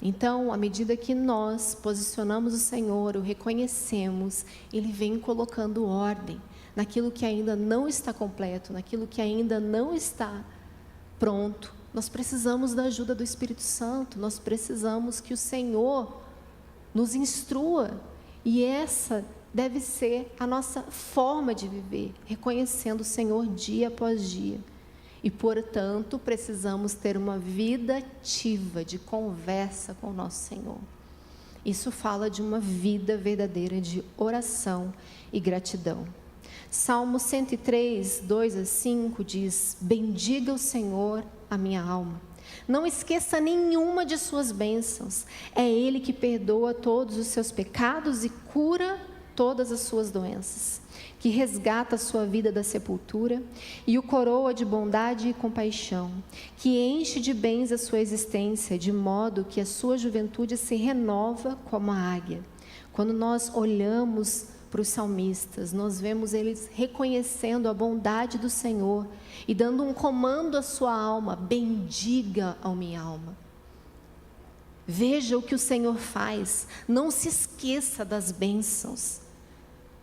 Então, à medida que nós posicionamos o Senhor, o reconhecemos, Ele vem colocando ordem naquilo que ainda não está completo, naquilo que ainda não está pronto. Nós precisamos da ajuda do Espírito Santo, nós precisamos que o Senhor nos instrua, e essa deve ser a nossa forma de viver, reconhecendo o Senhor dia após dia. E, portanto, precisamos ter uma vida ativa de conversa com o nosso Senhor. Isso fala de uma vida verdadeira de oração e gratidão. Salmo 103, 2 a 5 diz: bendiga o Senhor a minha alma. Não esqueça nenhuma de suas bênçãos. É Ele que perdoa todos os seus pecados e cura todas as suas doenças, que resgata a sua vida da sepultura e o coroa de bondade e compaixão, que enche de bens a sua existência, de modo que a sua juventude se renova como a águia. Quando nós olhamos para os salmistas, nós vemos eles reconhecendo a bondade do Senhor e dando um comando à sua alma: bendiga a minha alma. Veja o que o Senhor faz, não se esqueça das bênçãos.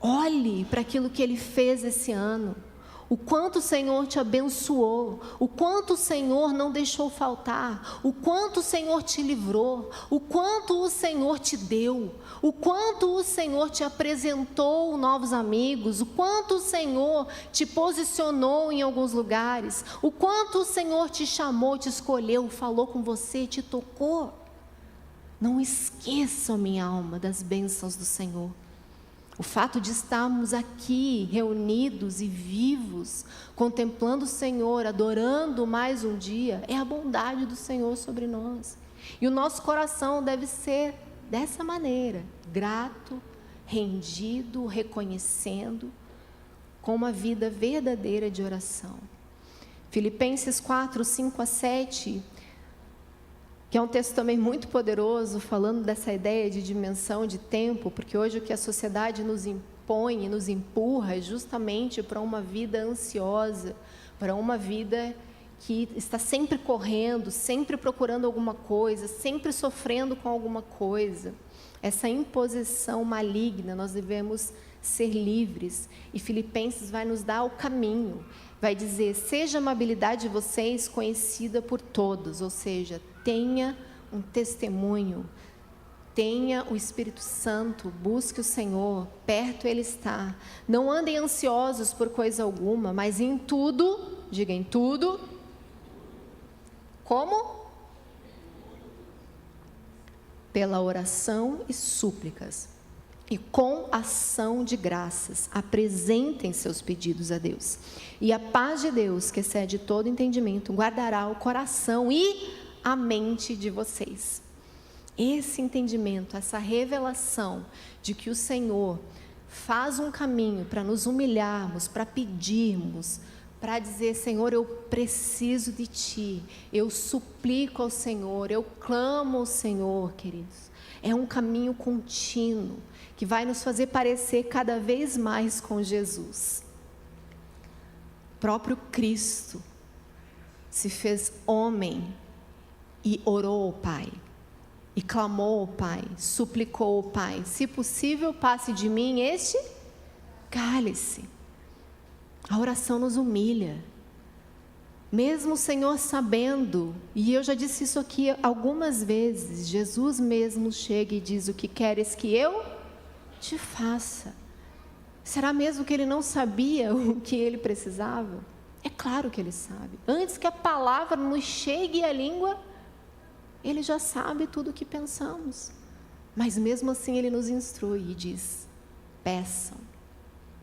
Olhe para aquilo que Ele fez esse ano, o quanto o Senhor te abençoou, o quanto o Senhor não deixou faltar, o quanto o Senhor te livrou, o quanto o Senhor te deu, o quanto o Senhor te apresentou novos amigos, o quanto o Senhor te posicionou em alguns lugares, o quanto o Senhor te chamou, te escolheu, falou com você, te tocou. Não esqueçam, minha alma, das bênçãos do Senhor. O fato de estarmos aqui reunidos e vivos, contemplando o Senhor, adorando mais um dia, é a bondade do Senhor sobre nós. E o nosso coração deve ser dessa maneira, grato, rendido, reconhecendo, com uma vida verdadeira de oração. Filipenses 4, 5 a 7 que é um texto também muito poderoso, falando dessa ideia de dimensão de tempo, porque hoje o que a sociedade nos impõe e nos empurra é justamente para uma vida ansiosa, para uma vida que está sempre correndo, sempre procurando alguma coisa, sempre sofrendo com alguma coisa. Essa imposição maligna, nós devemos ser livres. E Filipenses vai nos dar o caminho. Vai dizer, seja a amabilidade de vocês conhecida por todos, ou seja, tenha um testemunho, tenha o Espírito Santo, busque o Senhor, perto Ele está. Não andem ansiosos por coisa alguma, mas em tudo, diga em tudo, como? Pela oração e súplicas, e com ação de graças, apresentem seus pedidos a Deus. E a paz de Deus, que excede todo entendimento, guardará o coração e a mente de vocês. Esse entendimento, essa revelação de que o Senhor faz um caminho para nos humilharmos, para pedirmos, para dizer, Senhor, eu preciso de Ti, eu suplico ao Senhor, eu clamo ao Senhor, queridos. É um caminho contínuo, que vai nos fazer parecer cada vez mais com Jesus. O próprio Cristo se fez homem e orou ao Pai, e clamou ao Pai, suplicou ao Pai, se possível passe de mim este cálice. A oração nos humilha, mesmo o Senhor sabendo, e eu já disse isso aqui algumas vezes, Jesus mesmo chega e diz, o que queres que eu te faça? Será mesmo que Ele não sabia o que Ele precisava? É claro que Ele sabe, antes que a palavra nos chegue à língua, Ele já sabe tudo o que pensamos, mas mesmo assim Ele nos instrui e diz, peçam,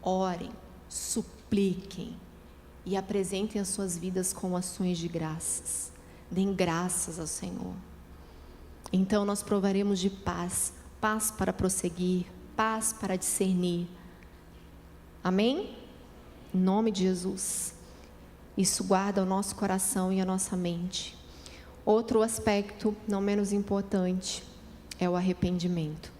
orem, supliquem e apresentem as suas vidas com ações de graças. Deem graças ao Senhor. Então nós provaremos de paz, paz para prosseguir, paz para discernir. Amém? Em nome de Jesus. Isso guarda o nosso coração e a nossa mente. Outro aspecto, não menos importante, é o arrependimento.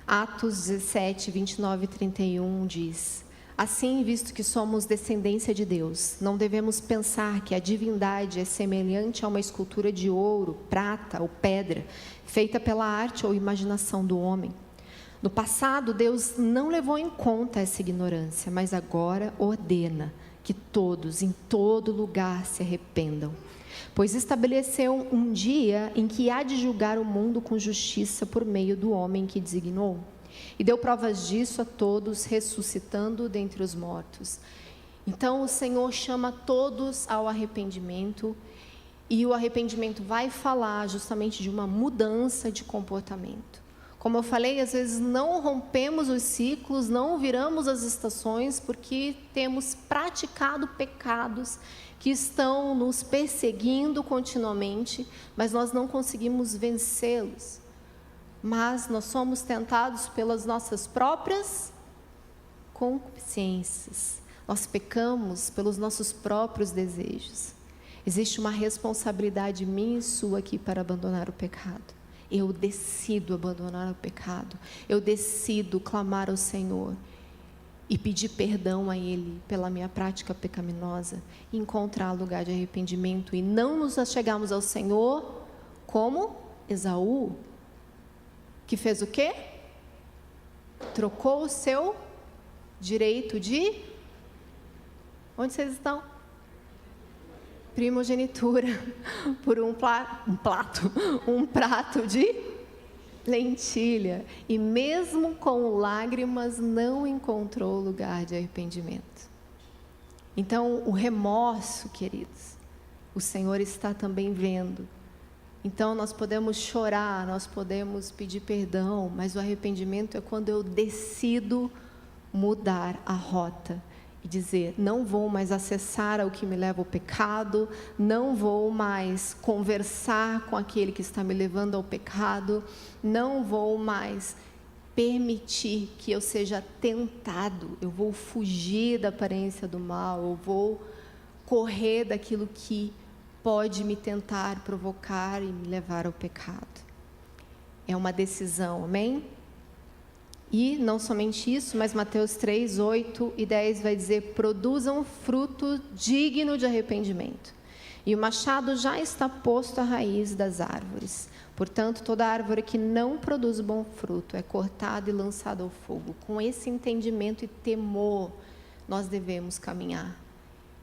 Atos 17, 29 e 31 diz, assim, visto que somos descendência de Deus, não devemos pensar que a divindade é semelhante a uma escultura de ouro, prata ou pedra, feita pela arte ou imaginação do homem. No passado, Deus não levou em conta essa ignorância, mas agora ordena que todos, em todo lugar, se arrependam. Pois estabeleceu um dia em que há de julgar o mundo com justiça por meio do homem que designou. E deu provas disso a todos, ressuscitando dentre os mortos. Então o Senhor chama todos ao arrependimento, e o arrependimento vai falar justamente de uma mudança de comportamento. Como eu falei, às vezes não rompemos os ciclos, não viramos as estações, porque temos praticado pecados que estão nos perseguindo continuamente, mas nós não conseguimos vencê-los. Mas nós somos tentados pelas nossas próprias concupiscências. Nós pecamos pelos nossos próprios desejos. Existe uma responsabilidade minha e sua aqui para abandonar o pecado. Eu decido abandonar o pecado. Eu decido clamar ao Senhor e pedir perdão a Ele pela minha prática pecaminosa, e encontrar lugar de arrependimento, e não nos achegamos ao Senhor como Esaú, que fez o quê? Trocou o seu direito de... Onde vocês estão? Primogenitura por um prato de lentilha, e mesmo com lágrimas não encontrou lugar de arrependimento. Então o remorso, queridos, o Senhor está também vendo. Então nós podemos chorar, nós podemos pedir perdão, mas o arrependimento é quando eu decido mudar a rota e dizer, não vou mais acessar ao que me leva ao pecado, não vou mais conversar com aquele que está me levando ao pecado, não vou mais permitir que eu seja tentado, eu vou fugir da aparência do mal, eu vou correr daquilo que pode me tentar, provocar e me levar ao pecado. É uma decisão, amém? E não somente isso, mas Mateus 3, 8 e 10 vai dizer: produzam fruto digno de arrependimento. E o machado já está posto à raiz das árvores. Portanto, toda árvore que não produz bom fruto é cortada e lançada ao fogo. Com esse entendimento e temor, nós devemos caminhar.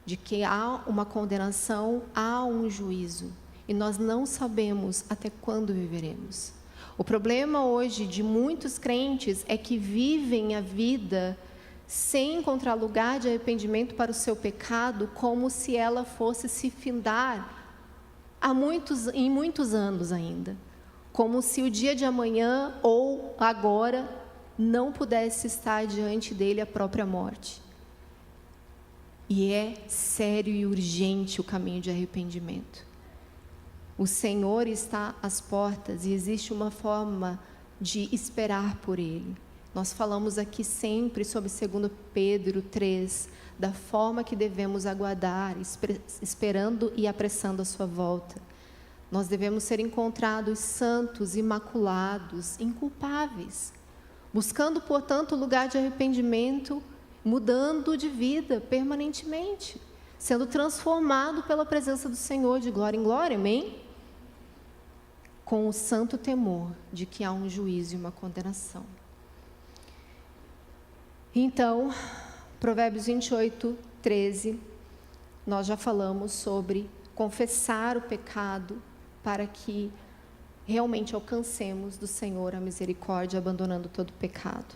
De que há uma condenação, há um juízo. E nós não sabemos até quando viveremos. O problema hoje de muitos crentes é que vivem a vida sem encontrar lugar de arrependimento para o seu pecado, como se ela fosse se findar em muitos anos ainda. Como se o dia de amanhã ou agora não pudesse estar diante dele a própria morte. E é sério e urgente o caminho de arrependimento. O Senhor está às portas e existe uma forma de esperar por Ele. Nós falamos aqui sempre sobre 2 Pedro 3, da forma que devemos aguardar, esperando e apressando a sua volta. Nós devemos ser encontrados santos, imaculados, inculpáveis, buscando, portanto, o lugar de arrependimento, mudando de vida permanentemente, sendo transformado pela presença do Senhor de glória em glória, amém? Com o santo temor de que há um juízo e uma condenação. Então, Provérbios 28, 13, nós já falamos sobre confessar o pecado para que realmente alcancemos do Senhor a misericórdia, abandonando todo o pecado.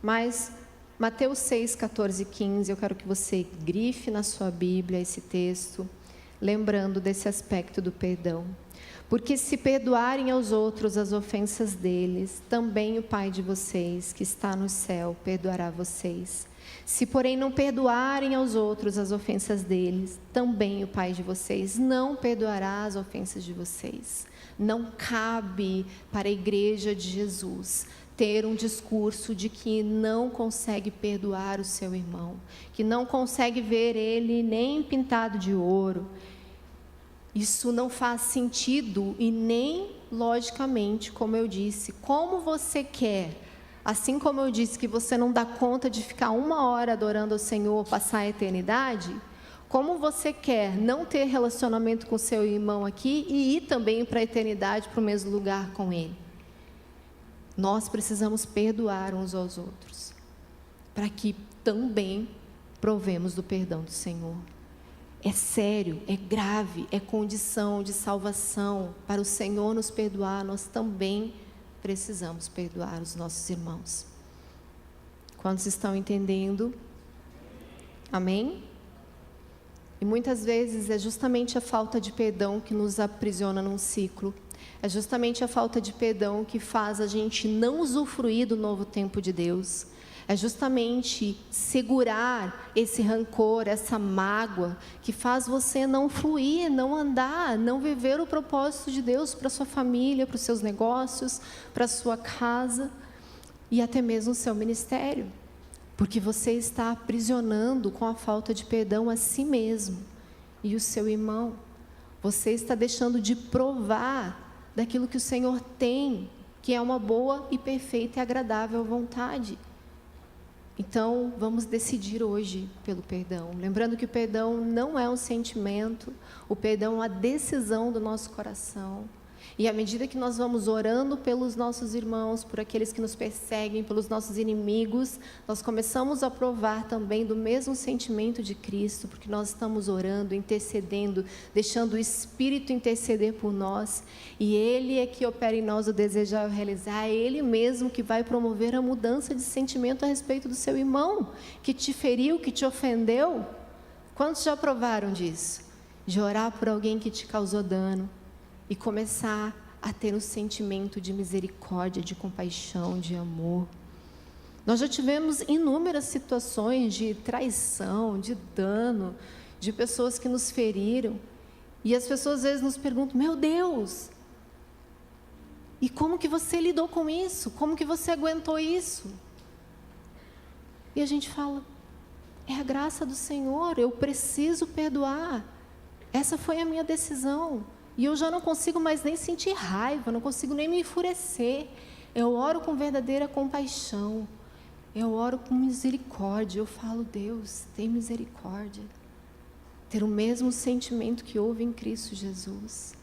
Mas Mateus 6, 14 e 15, eu quero que você grife na sua Bíblia esse texto, lembrando desse aspecto do perdão. Porque se perdoarem aos outros as ofensas deles, também o Pai de vocês, que está no céu, perdoará vocês. Se, porém, não perdoarem aos outros as ofensas deles, também o Pai de vocês não perdoará as ofensas de vocês. Não cabe para a igreja de Jesus ter um discurso de que não consegue perdoar o seu irmão, que não consegue ver ele nem pintado de ouro. Isso não faz sentido e nem logicamente, como eu disse. Como você quer, assim como eu disse que você não dá conta de ficar 1 hora adorando ao Senhor, passar a eternidade, como você quer não ter relacionamento com seu irmão aqui e ir também para a eternidade, para o mesmo lugar com ele? Nós precisamos perdoar uns aos outros, para que também provemos do perdão do Senhor. É sério, é grave, é condição de salvação. Para o Senhor nos perdoar, nós também precisamos perdoar os nossos irmãos. Quantos estão entendendo? Amém? E muitas vezes é justamente a falta de perdão que nos aprisiona num ciclo. É justamente a falta de perdão que faz a gente não usufruir do novo tempo de Deus. É justamente segurar esse rancor, essa mágoa, que faz você não fluir, não andar, não viver o propósito de Deus para a sua família, para os seus negócios, para a sua casa e até mesmo o seu ministério. Porque você está aprisionando com a falta de perdão a si mesmo e o seu irmão. Você está deixando de provar daquilo que o Senhor tem, que é uma boa e perfeita e agradável vontade. Então, vamos decidir hoje pelo perdão. Lembrando que o perdão não é um sentimento, o perdão é uma decisão do nosso coração. E à medida que nós vamos orando pelos nossos irmãos, por aqueles que nos perseguem, pelos nossos inimigos, nós começamos a provar também do mesmo sentimento de Cristo, porque nós estamos orando, intercedendo, deixando o Espírito interceder por nós, e Ele é que opera em nós o desejar realizar, é Ele mesmo que vai promover a mudança de sentimento a respeito do seu irmão, que te feriu, que te ofendeu. Quantos já provaram disso? De orar por alguém que te causou dano, e começar a ter um sentimento de misericórdia, de compaixão, de amor. Nós já tivemos inúmeras situações de traição, de dano, de pessoas que nos feriram. E as pessoas às vezes nos perguntam: meu Deus, e como que você lidou com isso? Como que você aguentou isso? E a gente fala: é a graça do Senhor, eu preciso perdoar. Essa foi a minha decisão. E eu já não consigo mais nem sentir raiva, não consigo nem me enfurecer. Eu oro com verdadeira compaixão. Eu oro com misericórdia. Eu falo, Deus, tem misericórdia. Ter o mesmo sentimento que houve em Cristo Jesus.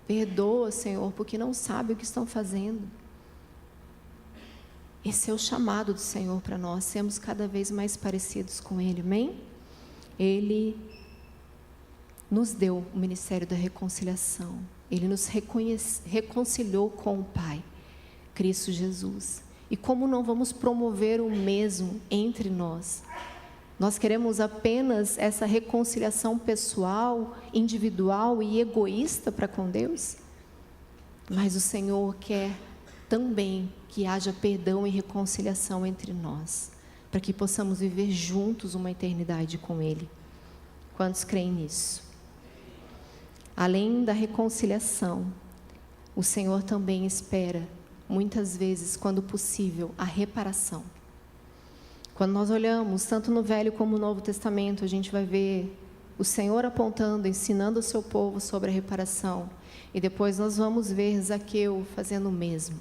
Perdoa, Senhor, porque não sabe o que estão fazendo. Esse é o chamado do Senhor para nós, sermos cada vez mais parecidos com Ele, amém? Ele nos deu o ministério da reconciliação. Ele nos reconciliou com o Pai, Cristo Jesus. E como não vamos promover o mesmo entre nós? Nós queremos apenas essa reconciliação pessoal, individual e egoísta para com Deus? Mas o Senhor quer também que haja perdão e reconciliação entre nós, para que possamos viver juntos uma eternidade com Ele. Quantos creem nisso? Além da reconciliação, o Senhor também espera, muitas vezes, quando possível, a reparação. Quando nós olhamos, tanto no Velho como no Novo Testamento, a gente vai ver o Senhor apontando, ensinando o seu povo sobre a reparação. E depois nós vamos ver Zaqueu fazendo o mesmo.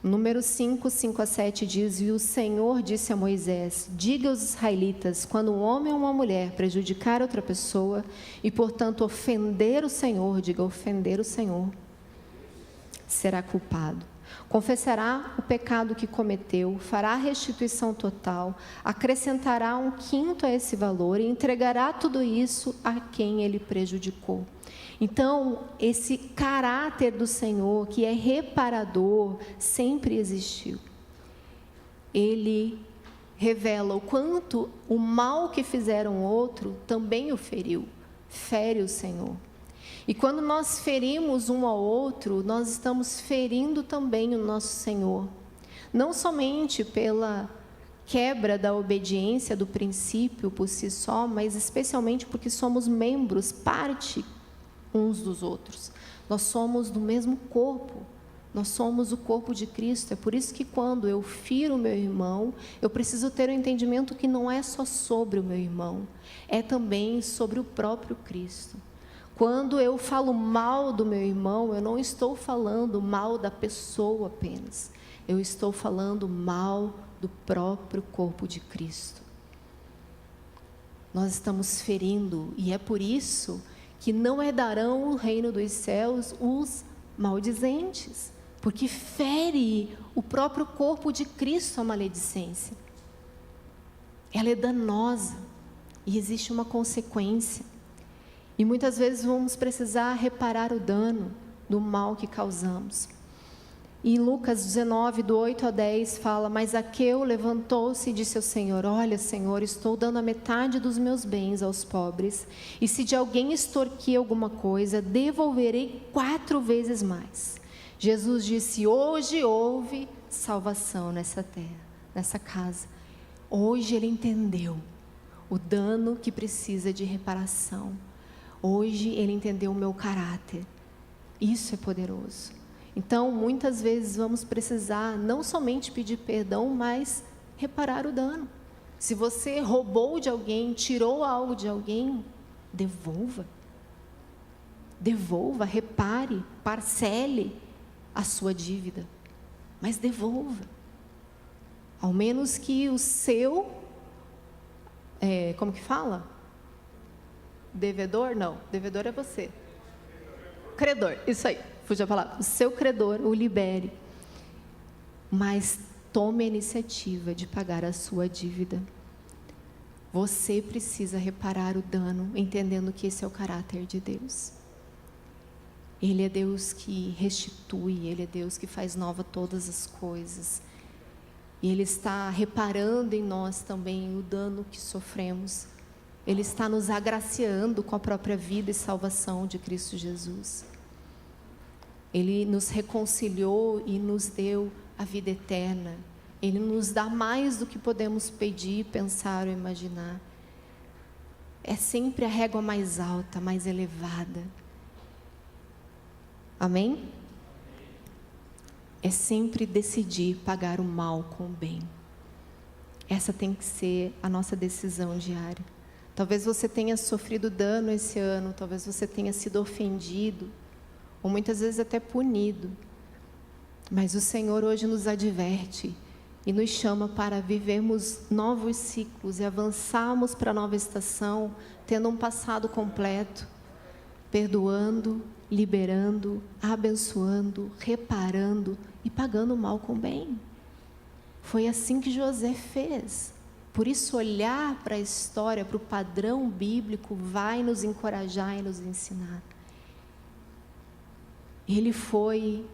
Número 5, 5-7 diz: E o Senhor disse a Moisés: Diga aos israelitas, quando um homem ou uma mulher prejudicar outra pessoa e, portanto, ofender o Senhor, diga ofender o Senhor, será culpado. Confessará o pecado que cometeu, fará restituição total, acrescentará 1/5 a esse valor e entregará tudo isso a quem ele prejudicou. Então, esse caráter do Senhor, que é reparador, sempre existiu. Ele revela o quanto o mal que fizeram outro também o feriu, fere o Senhor. E quando nós ferimos um ao outro, nós estamos ferindo também o nosso Senhor. Não somente pela quebra da obediência do princípio por si só, mas especialmente porque somos membros, parte uns dos outros. Nós somos do mesmo corpo. Nós somos o corpo de Cristo. É por isso que quando eu firo o meu irmão, eu preciso ter o entendimento que não é só sobre o meu irmão, é também sobre o próprio Cristo. Quando eu falo mal do meu irmão, eu não estou falando mal da pessoa apenas. Eu estou falando mal do próprio corpo de Cristo. Nós estamos ferindo, e é por isso que não herdarão o reino dos céus os maldizentes, porque fere o próprio corpo de Cristo a maledicência. Ela é danosa e existe uma consequência. E muitas vezes vamos precisar reparar o dano do mal que causamos. E em Lucas 19, do 8-10, fala: Mas Zaqueu levantou-se e disse ao Senhor: Olha, Senhor, estou dando a metade dos meus bens aos pobres, e se de alguém extorquir alguma coisa, devolverei 4 vezes mais. Jesus disse: Hoje houve salvação nessa terra, nessa casa. Hoje ele entendeu o dano que precisa de reparação. Hoje ele entendeu o meu caráter. Isso é poderoso. Então, muitas vezes vamos precisar não somente pedir perdão, mas reparar o dano. Se você roubou de alguém, tirou algo de alguém, devolva. Devolva, repare, parcele a sua dívida. Mas devolva. Ao menos que o seu, como que fala? Devedor? Não, devedor é você. Credor, isso aí, fugiu a palavra. O seu credor o libere. Mas tome a iniciativa de pagar a sua dívida. Você precisa reparar o dano, entendendo que esse é o caráter de Deus. Ele é Deus que restitui, Ele é Deus que faz nova todas as coisas. E Ele está reparando em nós também o dano que sofremos. Ele está nos agraciando com a própria vida e salvação de Cristo Jesus. Ele nos reconciliou e nos deu a vida eterna. Ele nos dá mais do que podemos pedir, pensar ou imaginar. É sempre a régua mais alta, mais elevada. Amém? É sempre decidir pagar o mal com o bem. Essa tem que ser a nossa decisão diária. Talvez você tenha sofrido dano esse ano, talvez você tenha sido ofendido, ou muitas vezes até punido. Mas o Senhor hoje nos adverte e nos chama para vivermos novos ciclos e avançarmos para a nova estação, tendo um passado completo, perdoando, liberando, abençoando, reparando e pagando o mal com o bem. Foi assim que José fez. Por isso, olhar para a história, para o padrão bíblico, vai nos encorajar e nos ensinar. Ele foi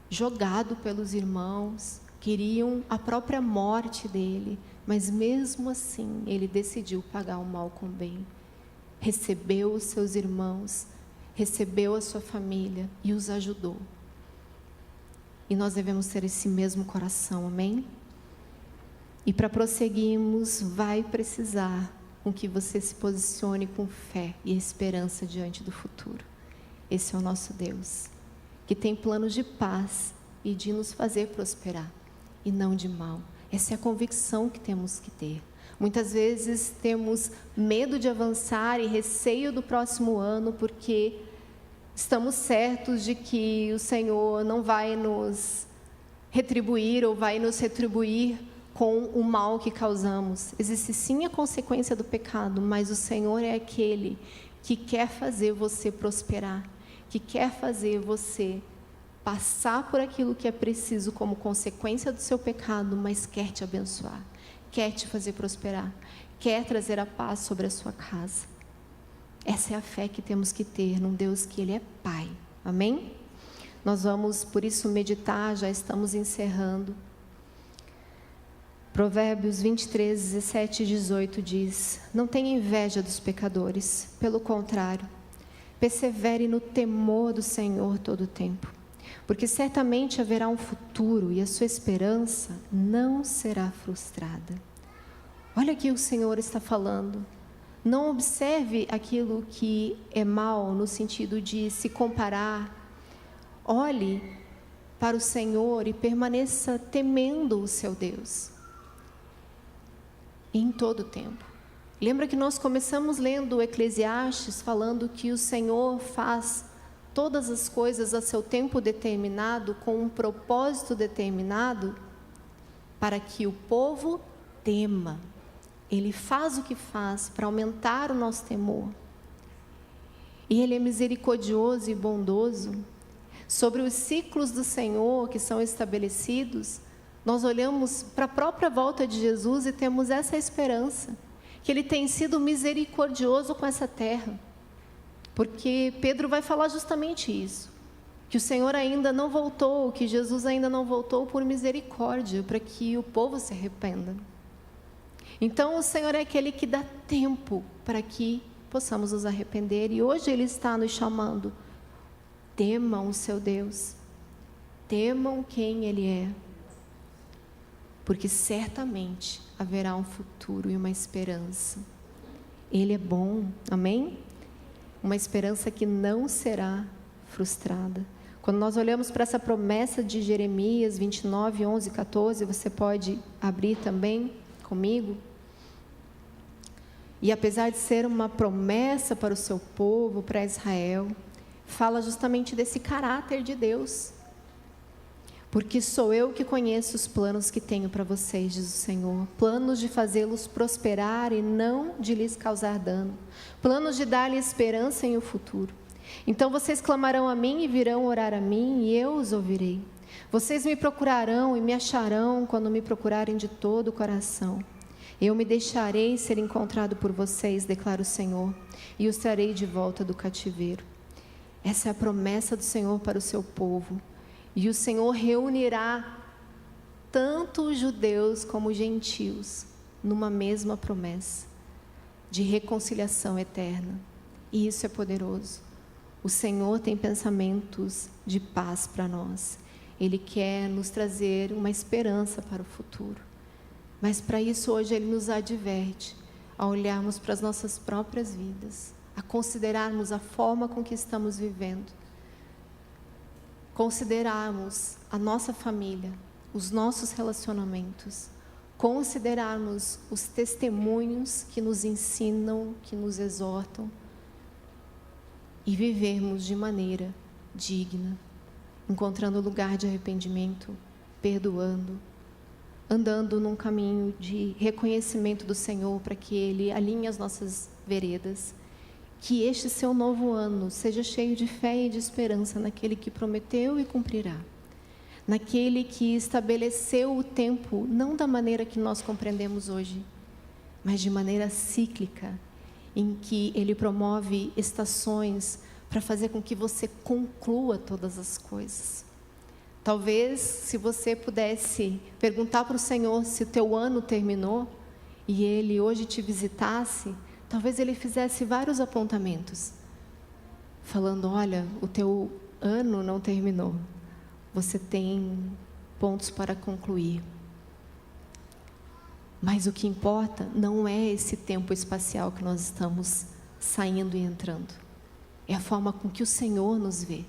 jogado pelos irmãos, queriam a própria morte dele, mas mesmo assim, ele decidiu pagar o mal com o bem. Recebeu os seus irmãos, recebeu a sua família e os ajudou. E nós devemos ter esse mesmo coração, amém? E para prosseguirmos, vai precisar com que você se posicione com fé e esperança diante do futuro. Esse é o nosso Deus, que tem planos de paz e de nos fazer prosperar, e não de mal. Essa é a convicção que temos que ter. Muitas vezes temos medo de avançar e receio do próximo ano, porque estamos certos de que o Senhor não vai nos retribuir ou vai nos retribuir com o mal que causamos. Existe sim a consequência do pecado, mas o Senhor é aquele que quer fazer você prosperar, que quer fazer você passar por aquilo que é preciso como consequência do seu pecado, mas quer te abençoar, quer te fazer prosperar, quer trazer a paz sobre a sua casa. Essa é a fé que temos que ter num Deus que Ele é Pai. Amém? Nós vamos, por isso, meditar, já estamos encerrando. Provérbios 23, 17 e 18 diz: não tenha inveja dos pecadores, pelo contrário, persevere no temor do Senhor todo o tempo, porque certamente haverá um futuro e a sua esperança não será frustrada. Olha aqui o Senhor está falando. Não observe aquilo que é mal no sentido de se comparar. Olhe para o Senhor e permaneça temendo o seu Deus em todo o tempo. Lembra que nós começamos lendo Eclesiastes falando que o Senhor faz todas as coisas a seu tempo determinado, com um propósito determinado, para que o povo tema. Ele faz o que faz para aumentar o nosso temor. E Ele é misericordioso e bondoso. Sobre os ciclos do Senhor que são estabelecidos, nós olhamos para a própria volta de Jesus e temos essa esperança, que Ele tem sido misericordioso com essa terra. Porque Pedro vai falar justamente isso, que o Senhor ainda não voltou, que Jesus ainda não voltou por misericórdia, para que o povo se arrependa. Então o Senhor é aquele que dá tempo para que possamos nos arrepender, e hoje Ele está nos chamando: temam o seu Deus, temam quem Ele é, porque certamente haverá um futuro e uma esperança. Ele é bom, amém? Uma esperança que não será frustrada. Quando nós olhamos para essa promessa de Jeremias 29, 11 e 14, você pode abrir também comigo. E apesar de ser uma promessa para o seu povo, para Israel, fala justamente desse caráter de Deus. Porque sou eu que conheço os planos que tenho para vocês, diz o Senhor. Planos de fazê-los prosperar e não de lhes causar dano. Planos de dar-lhes esperança em o futuro. Então vocês clamarão a mim e virão orar a mim, e eu os ouvirei. Vocês me procurarão e me acharão quando me procurarem de todo o coração. Eu me deixarei ser encontrado por vocês, declara o Senhor, e os trarei de volta do cativeiro. Essa é a promessa do Senhor para o seu povo. E o Senhor reunirá tanto os judeus como os gentios numa mesma promessa de reconciliação eterna. E isso é poderoso. O Senhor tem pensamentos de paz para nós. Ele quer nos trazer uma esperança para o futuro. Mas para isso hoje Ele nos adverte a olharmos para as nossas próprias vidas, a considerarmos a forma com que estamos vivendo, considerarmos a nossa família, os nossos relacionamentos, considerarmos os testemunhos que nos ensinam, que nos exortam e vivermos de maneira digna, encontrando lugar de arrependimento, perdoando, andando num caminho de reconhecimento do Senhor para que Ele alinhe as nossas veredas. Que este seu novo ano seja cheio de fé e de esperança naquele que prometeu e cumprirá. Naquele que estabeleceu o tempo, não da maneira que nós compreendemos hoje, mas de maneira cíclica, em que Ele promove estações para fazer com que você conclua todas as coisas. Talvez, se você pudesse perguntar para o Senhor se o teu ano terminou, e Ele hoje te visitasse, talvez Ele fizesse vários apontamentos, falando: olha, o teu ano não terminou, você tem pontos para concluir. Mas o que importa não é esse tempo espacial que nós estamos saindo e entrando. É a forma com que o Senhor nos vê.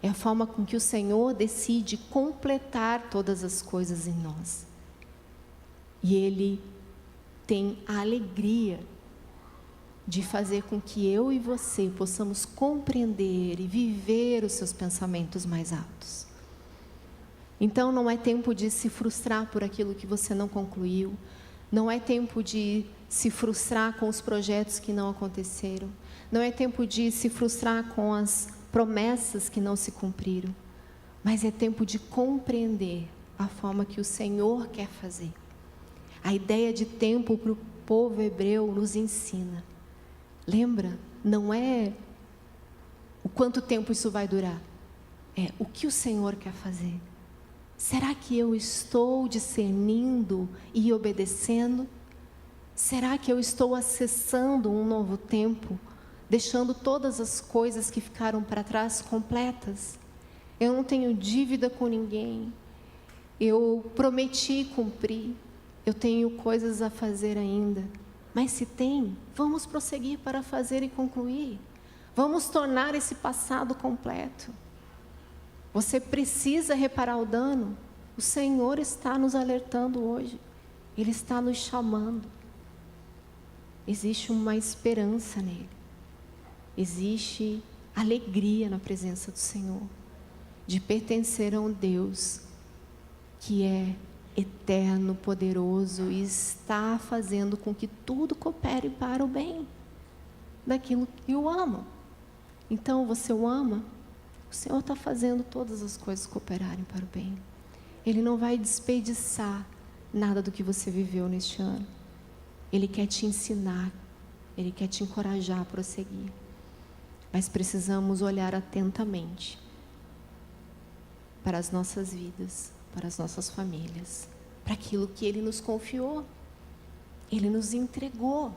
É a forma com que o Senhor decide completar todas as coisas em nós. E Ele tem a alegria de fazer com que eu e você possamos compreender e viver os seus pensamentos mais altos. Então não é tempo de se frustrar por aquilo que você não concluiu. Não é tempo de se frustrar com os projetos que não aconteceram. Não é tempo de se frustrar com as promessas que não se cumpriram. Mas é tempo de compreender a forma que o Senhor quer fazer. A ideia de tempo para o povo hebreu nos ensina. Lembra? Não é o quanto tempo isso vai durar. É o que o Senhor quer fazer. Será que eu estou discernindo e obedecendo? Será que eu estou acessando um novo tempo, deixando todas as coisas que ficaram para trás completas? Eu não tenho dívida com ninguém. Eu prometi cumprir. Eu tenho coisas a fazer ainda. Mas se tem, vamos prosseguir para fazer e concluir. Vamos tornar esse passado completo. Você precisa reparar o dano. O Senhor está nos alertando hoje. Ele está nos chamando. Existe uma esperança nele. Existe alegria na presença do Senhor. De pertencer a um Deus que é eterno, poderoso e está fazendo com que tudo coopere para o bem daquilo que o ama. Então, você o ama? O Senhor está fazendo todas as coisas cooperarem para o bem. Ele não vai desperdiçar nada do que você viveu neste ano. Ele quer te ensinar, Ele quer te encorajar a prosseguir. Mas precisamos olhar atentamente para as nossas vidas, para as nossas famílias, para aquilo que Ele nos confiou. Ele nos entregou.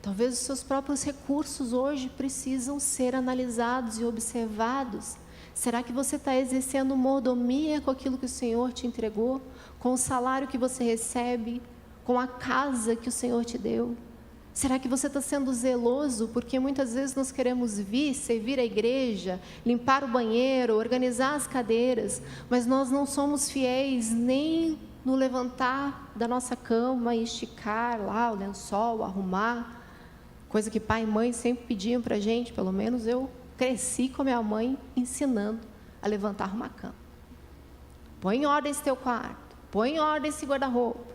Talvez os seus próprios recursos hoje precisam ser analisados e observados. Será que você está exercendo mordomia com aquilo que o Senhor te entregou? Com o salário que você recebe? Com a casa que o Senhor te deu? Será que você está sendo zeloso? Porque muitas vezes nós queremos vir, servir a igreja, limpar o banheiro, organizar as cadeiras, mas nós não somos fiéis nem no levantar da nossa cama e esticar lá o lençol, arrumar. Coisa que pai e mãe sempre pediam para a gente, pelo menos eu cresci com a minha mãe ensinando a levantar uma cama. Põe em ordem esse teu quarto, põe em ordem esse guarda-roupa.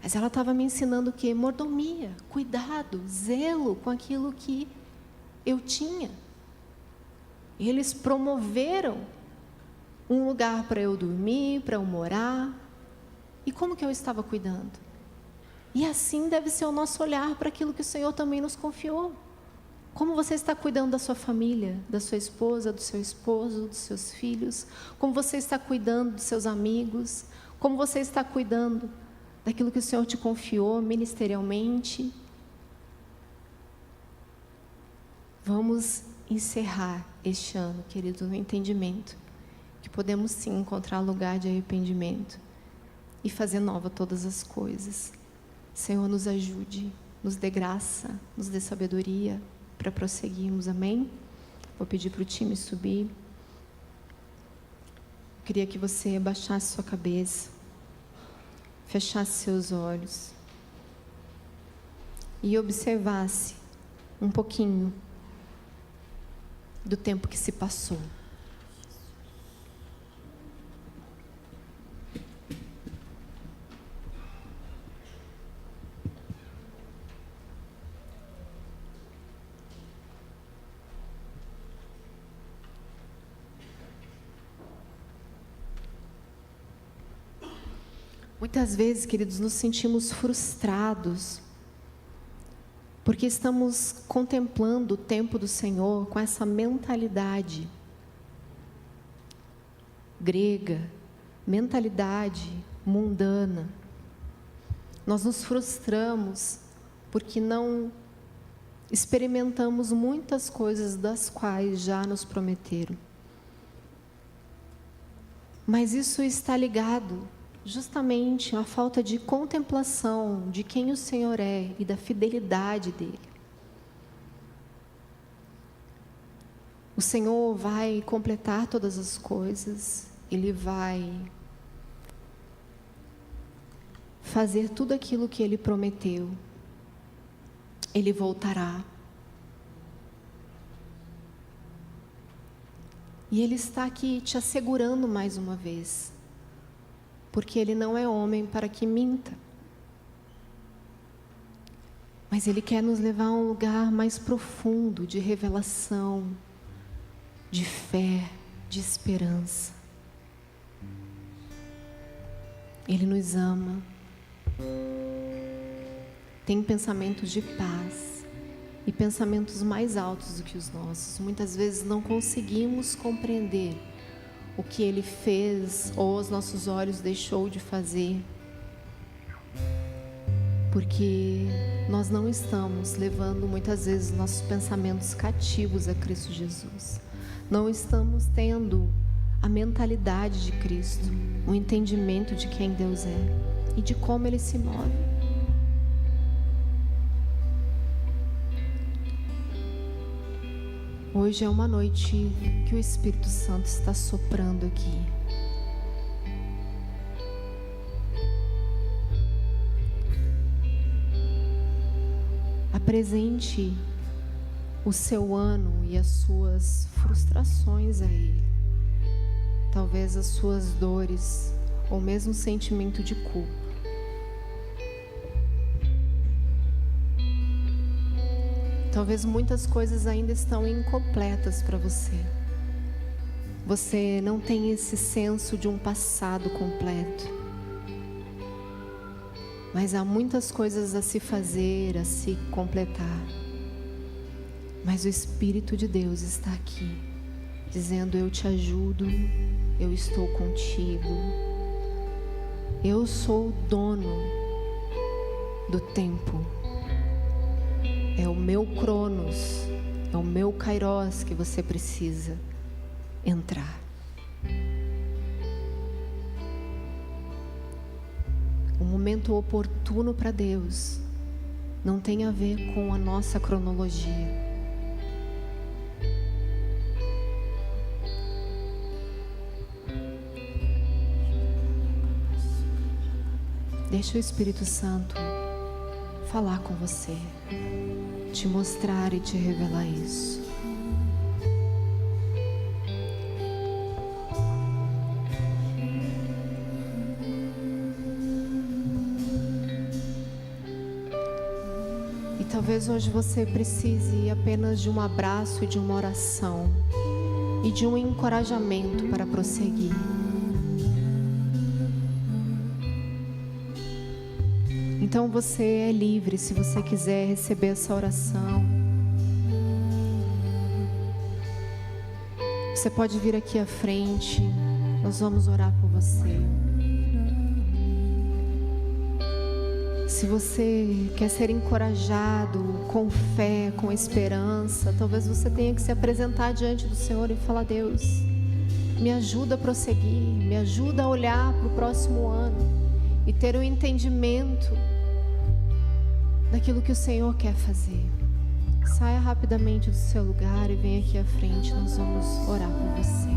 Mas ela estava me ensinando o quê? Mordomia, cuidado, zelo com aquilo que eu tinha. Eles promoveram um lugar para eu dormir, para eu morar. E como que eu estava cuidando? E assim deve ser o nosso olhar para aquilo que o Senhor também nos confiou. Como você está cuidando da sua família, da sua esposa, do seu esposo, dos seus filhos? Como você está cuidando dos seus amigos? Como você está cuidando daquilo que o Senhor te confiou ministerialmente? Vamos encerrar este ano, querido, no entendimento que podemos sim encontrar lugar de arrependimento e fazer nova todas as coisas. Senhor, nos ajude, nos dê graça, nos dê sabedoria para prosseguirmos, amém? Vou pedir para o time subir. Eu queria que você abaixasse sua cabeça. fechasse seus olhos e observasse um pouquinho do tempo que se passou. Muitas vezes, queridos, nos sentimos frustrados porque estamos contemplando o tempo do Senhor com essa mentalidade grega, mentalidade mundana. Nós nos frustramos porque não experimentamos muitas coisas das quais já nos prometeram. Mas isso está ligado justamente à falta de contemplação de quem o Senhor é e da fidelidade dele. O Senhor vai completar todas as coisas, Ele vai fazer tudo aquilo que Ele prometeu. Ele voltará. E Ele está aqui te assegurando mais uma vez, porque Ele não é homem para que minta. Mas Ele quer nos levar a um lugar mais profundo de revelação, de fé, de esperança. Ele nos ama, tem pensamentos de paz e pensamentos mais altos do que os nossos. Muitas vezes não conseguimos compreender o que Ele fez ou os nossos olhos deixou de fazer, porque nós não estamos levando muitas vezes nossos pensamentos cativos a Cristo Jesus. Não estamos tendo a mentalidade de Cristo, o entendimento de quem Deus é e de como Ele se move. Hoje é uma noite que o Espírito Santo está soprando aqui. Apresente o seu ano e as suas frustrações a Ele. Talvez as suas dores ou mesmo o sentimento de culpa. Talvez muitas coisas ainda estão incompletas para você. Você não tem esse senso de um passado completo. Mas há muitas coisas a se fazer, a se completar. Mas o Espírito de Deus está aqui, dizendo: eu te ajudo, eu estou contigo. Eu sou o dono do tempo. É o meu Cronos, é o meu Kairos que você precisa entrar. O momento oportuno para Deus não tem a ver com a nossa cronologia. Deixa o Espírito Santo falar com você, te mostrar e te revelar isso. E talvez hoje você precise apenas de um abraço e de uma oração e de um encorajamento para prosseguir. Então você é livre, se você quiser receber essa oração. Você pode vir aqui à frente, nós vamos orar por você. Se você quer ser encorajado com fé, com esperança, talvez você tenha que se apresentar diante do Senhor e falar: Deus, me ajuda a prosseguir, me ajuda a olhar para o próximo ano e ter um entendimento daquilo que o Senhor quer fazer. Saia rapidamente do seu lugar e venha aqui à frente, nós vamos orar por você.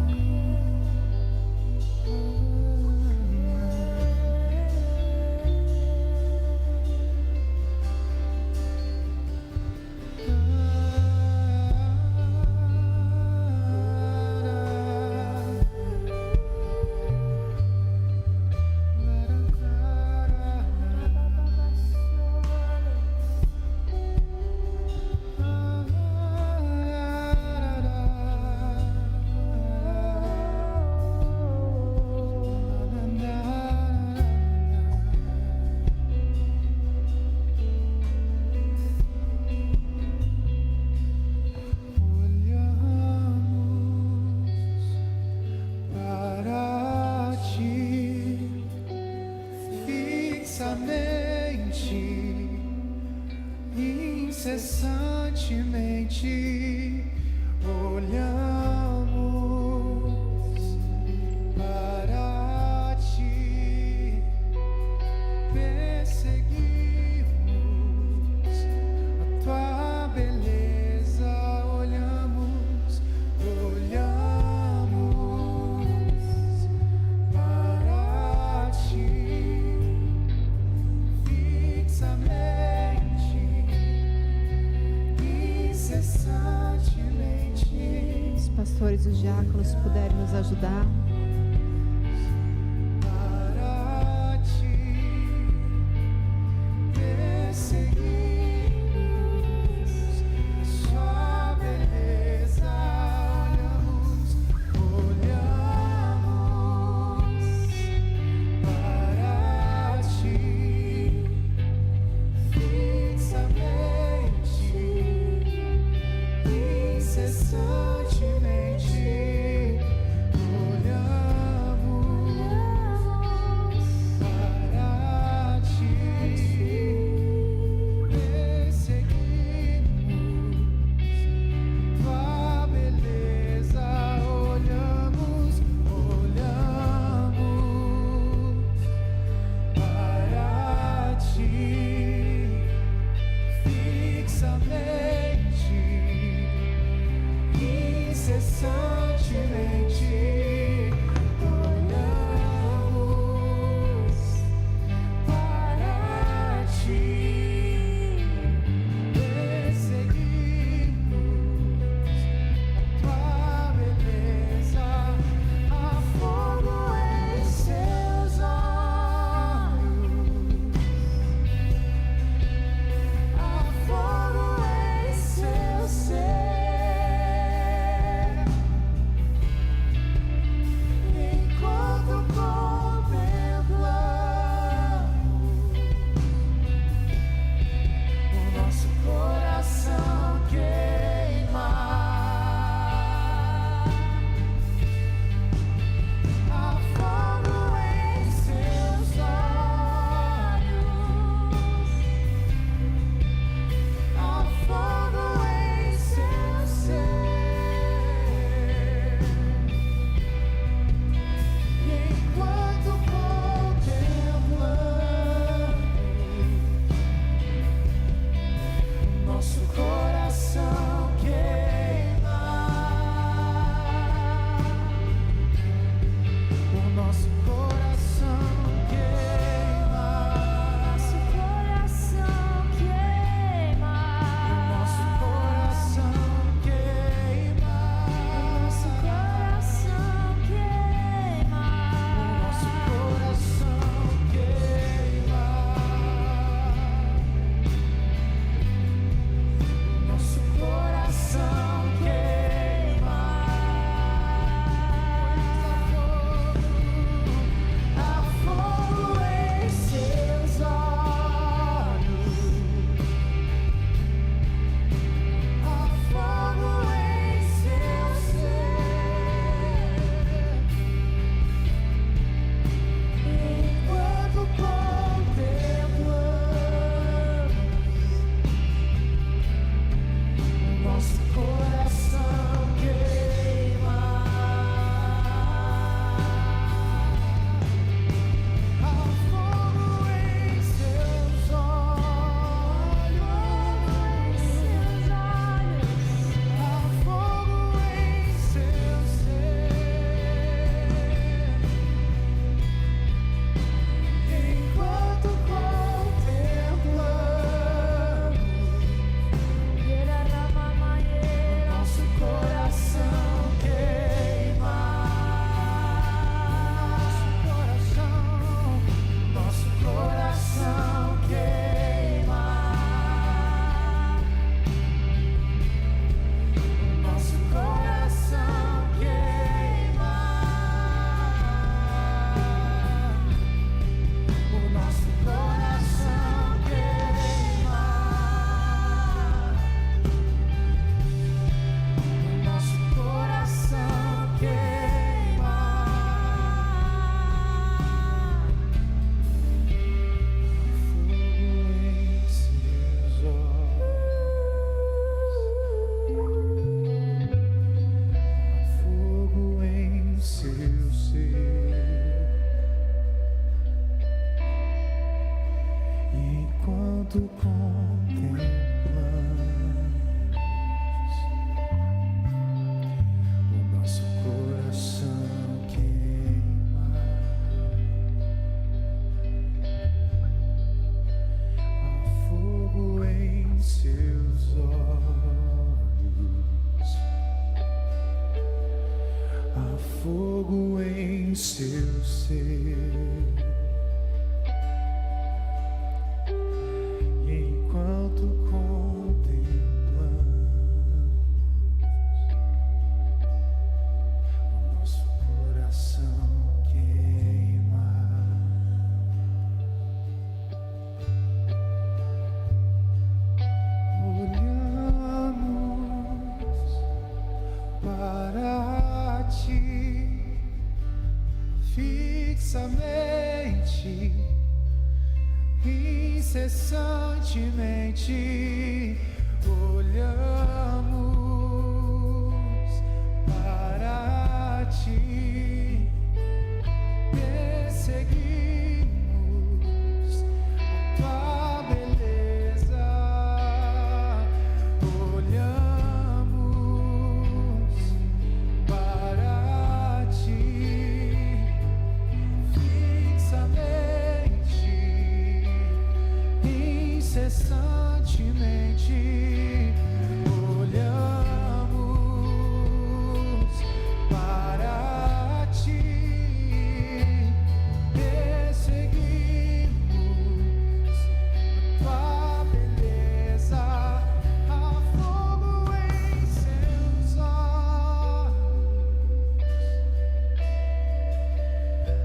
pastores e os diáconos puderem nos ajudar. incessantemente olhamos para ti, perseguimos a tua beleza, olhamos para ti fixamente, incessantemente olhamos para ti, perseguimos a tua beleza, há fogo em seus olhos,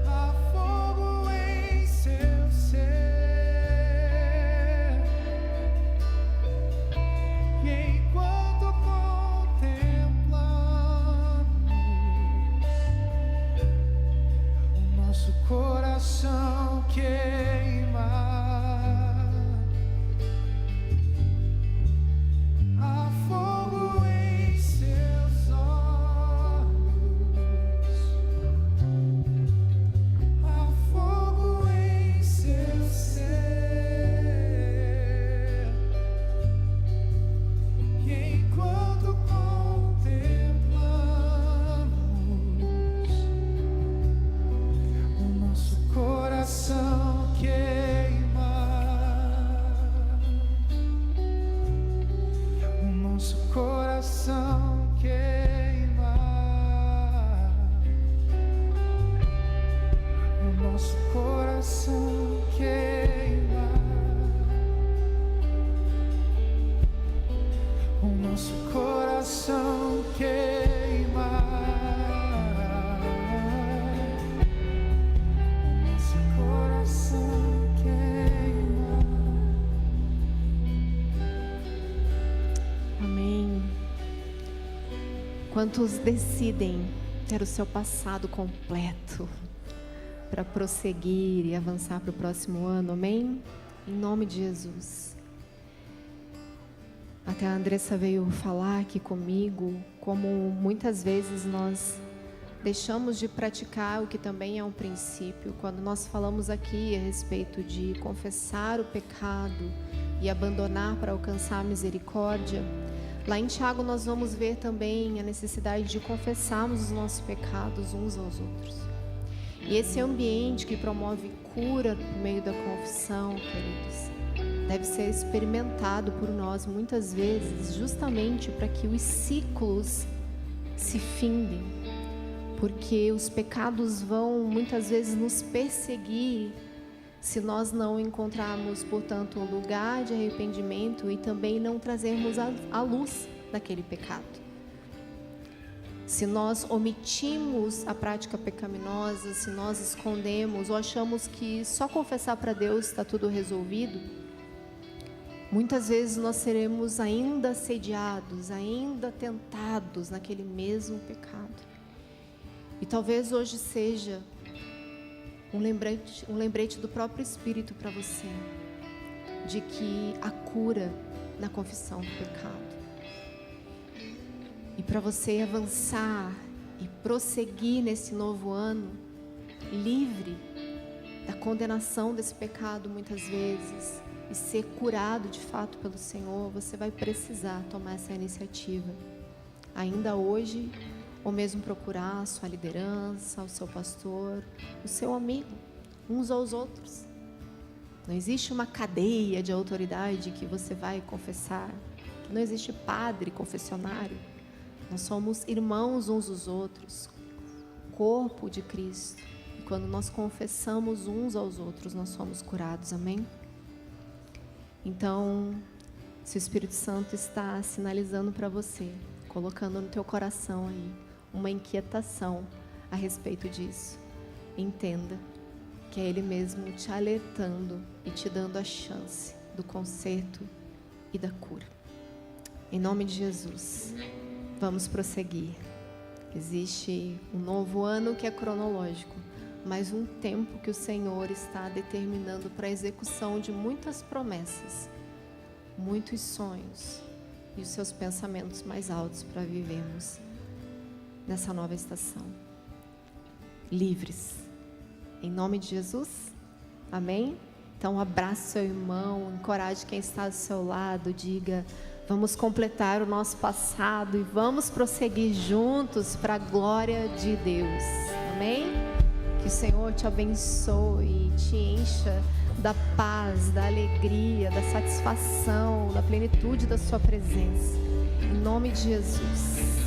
há fogo em seu ser, e enquanto contemplamos, o nosso coração queima, há fogo em seus olhos, há fogo em seu ser, e enquanto contemplamos, o nosso coração queima, o nosso coração queima, o nosso coração queima, o nosso coração queima, o nosso coração queima. Amém. Quantos decidem ter o seu passado completo para prosseguir e avançar para o próximo ano? Amém? Em nome de Jesus. Até a Andressa veio falar aqui comigo como muitas vezes nós deixamos de praticar o que também é um princípio. Quando nós falamos aqui a respeito de confessar o pecado e abandonar para alcançar a misericórdia, lá em Tiago nós vamos ver também a necessidade de confessarmos os nossos pecados uns aos outros. E esse ambiente que promove cura por meio da confissão, queridos, deve ser experimentado por nós muitas vezes, justamente para que os ciclos se findem, porque os pecados vão muitas vezes nos perseguir se nós não encontrarmos, portanto, um lugar de arrependimento e também não trazermos a luz daquele pecado. Se nós omitimos a prática pecaminosa, se nós escondemos ou achamos que só confessar para Deus está tudo resolvido, muitas vezes nós seremos ainda assediados, ainda tentados naquele mesmo pecado. E talvez hoje seja um lembrete do próprio Espírito para você, de que há cura na confissão do pecado. E para você avançar e prosseguir nesse novo ano, livre da condenação desse pecado muitas vezes, e ser curado de fato pelo Senhor, você vai precisar tomar essa iniciativa. Ainda hoje, ou mesmo procurar a sua liderança, o seu pastor, o seu amigo, uns aos outros. Não existe uma cadeia de autoridade que você vai confessar. Não existe padre, confessionário. Nós somos irmãos uns dos outros, corpo de Cristo. E quando nós confessamos uns aos outros, nós somos curados. Amém? Então, se o Espírito Santo está sinalizando para você, colocando no teu coração aí uma inquietação a respeito disso, entenda que é Ele mesmo te alertando e te dando a chance do conserto e da cura. Em nome de Jesus, vamos prosseguir. Existe um novo ano que é cronológico, mas um tempo que o Senhor está determinando para a execução de muitas promessas, muitos sonhos e os seus pensamentos mais altos para vivermos nessa nova estação. Livres. Em nome de Jesus. Amém? Então abrace seu irmão, encoraje quem está do seu lado, diga: vamos completar o nosso passado e vamos prosseguir juntos para a glória de Deus. Amém? Que o Senhor te abençoe e te encha da paz, da alegria, da satisfação, da plenitude da sua presença. Em nome de Jesus.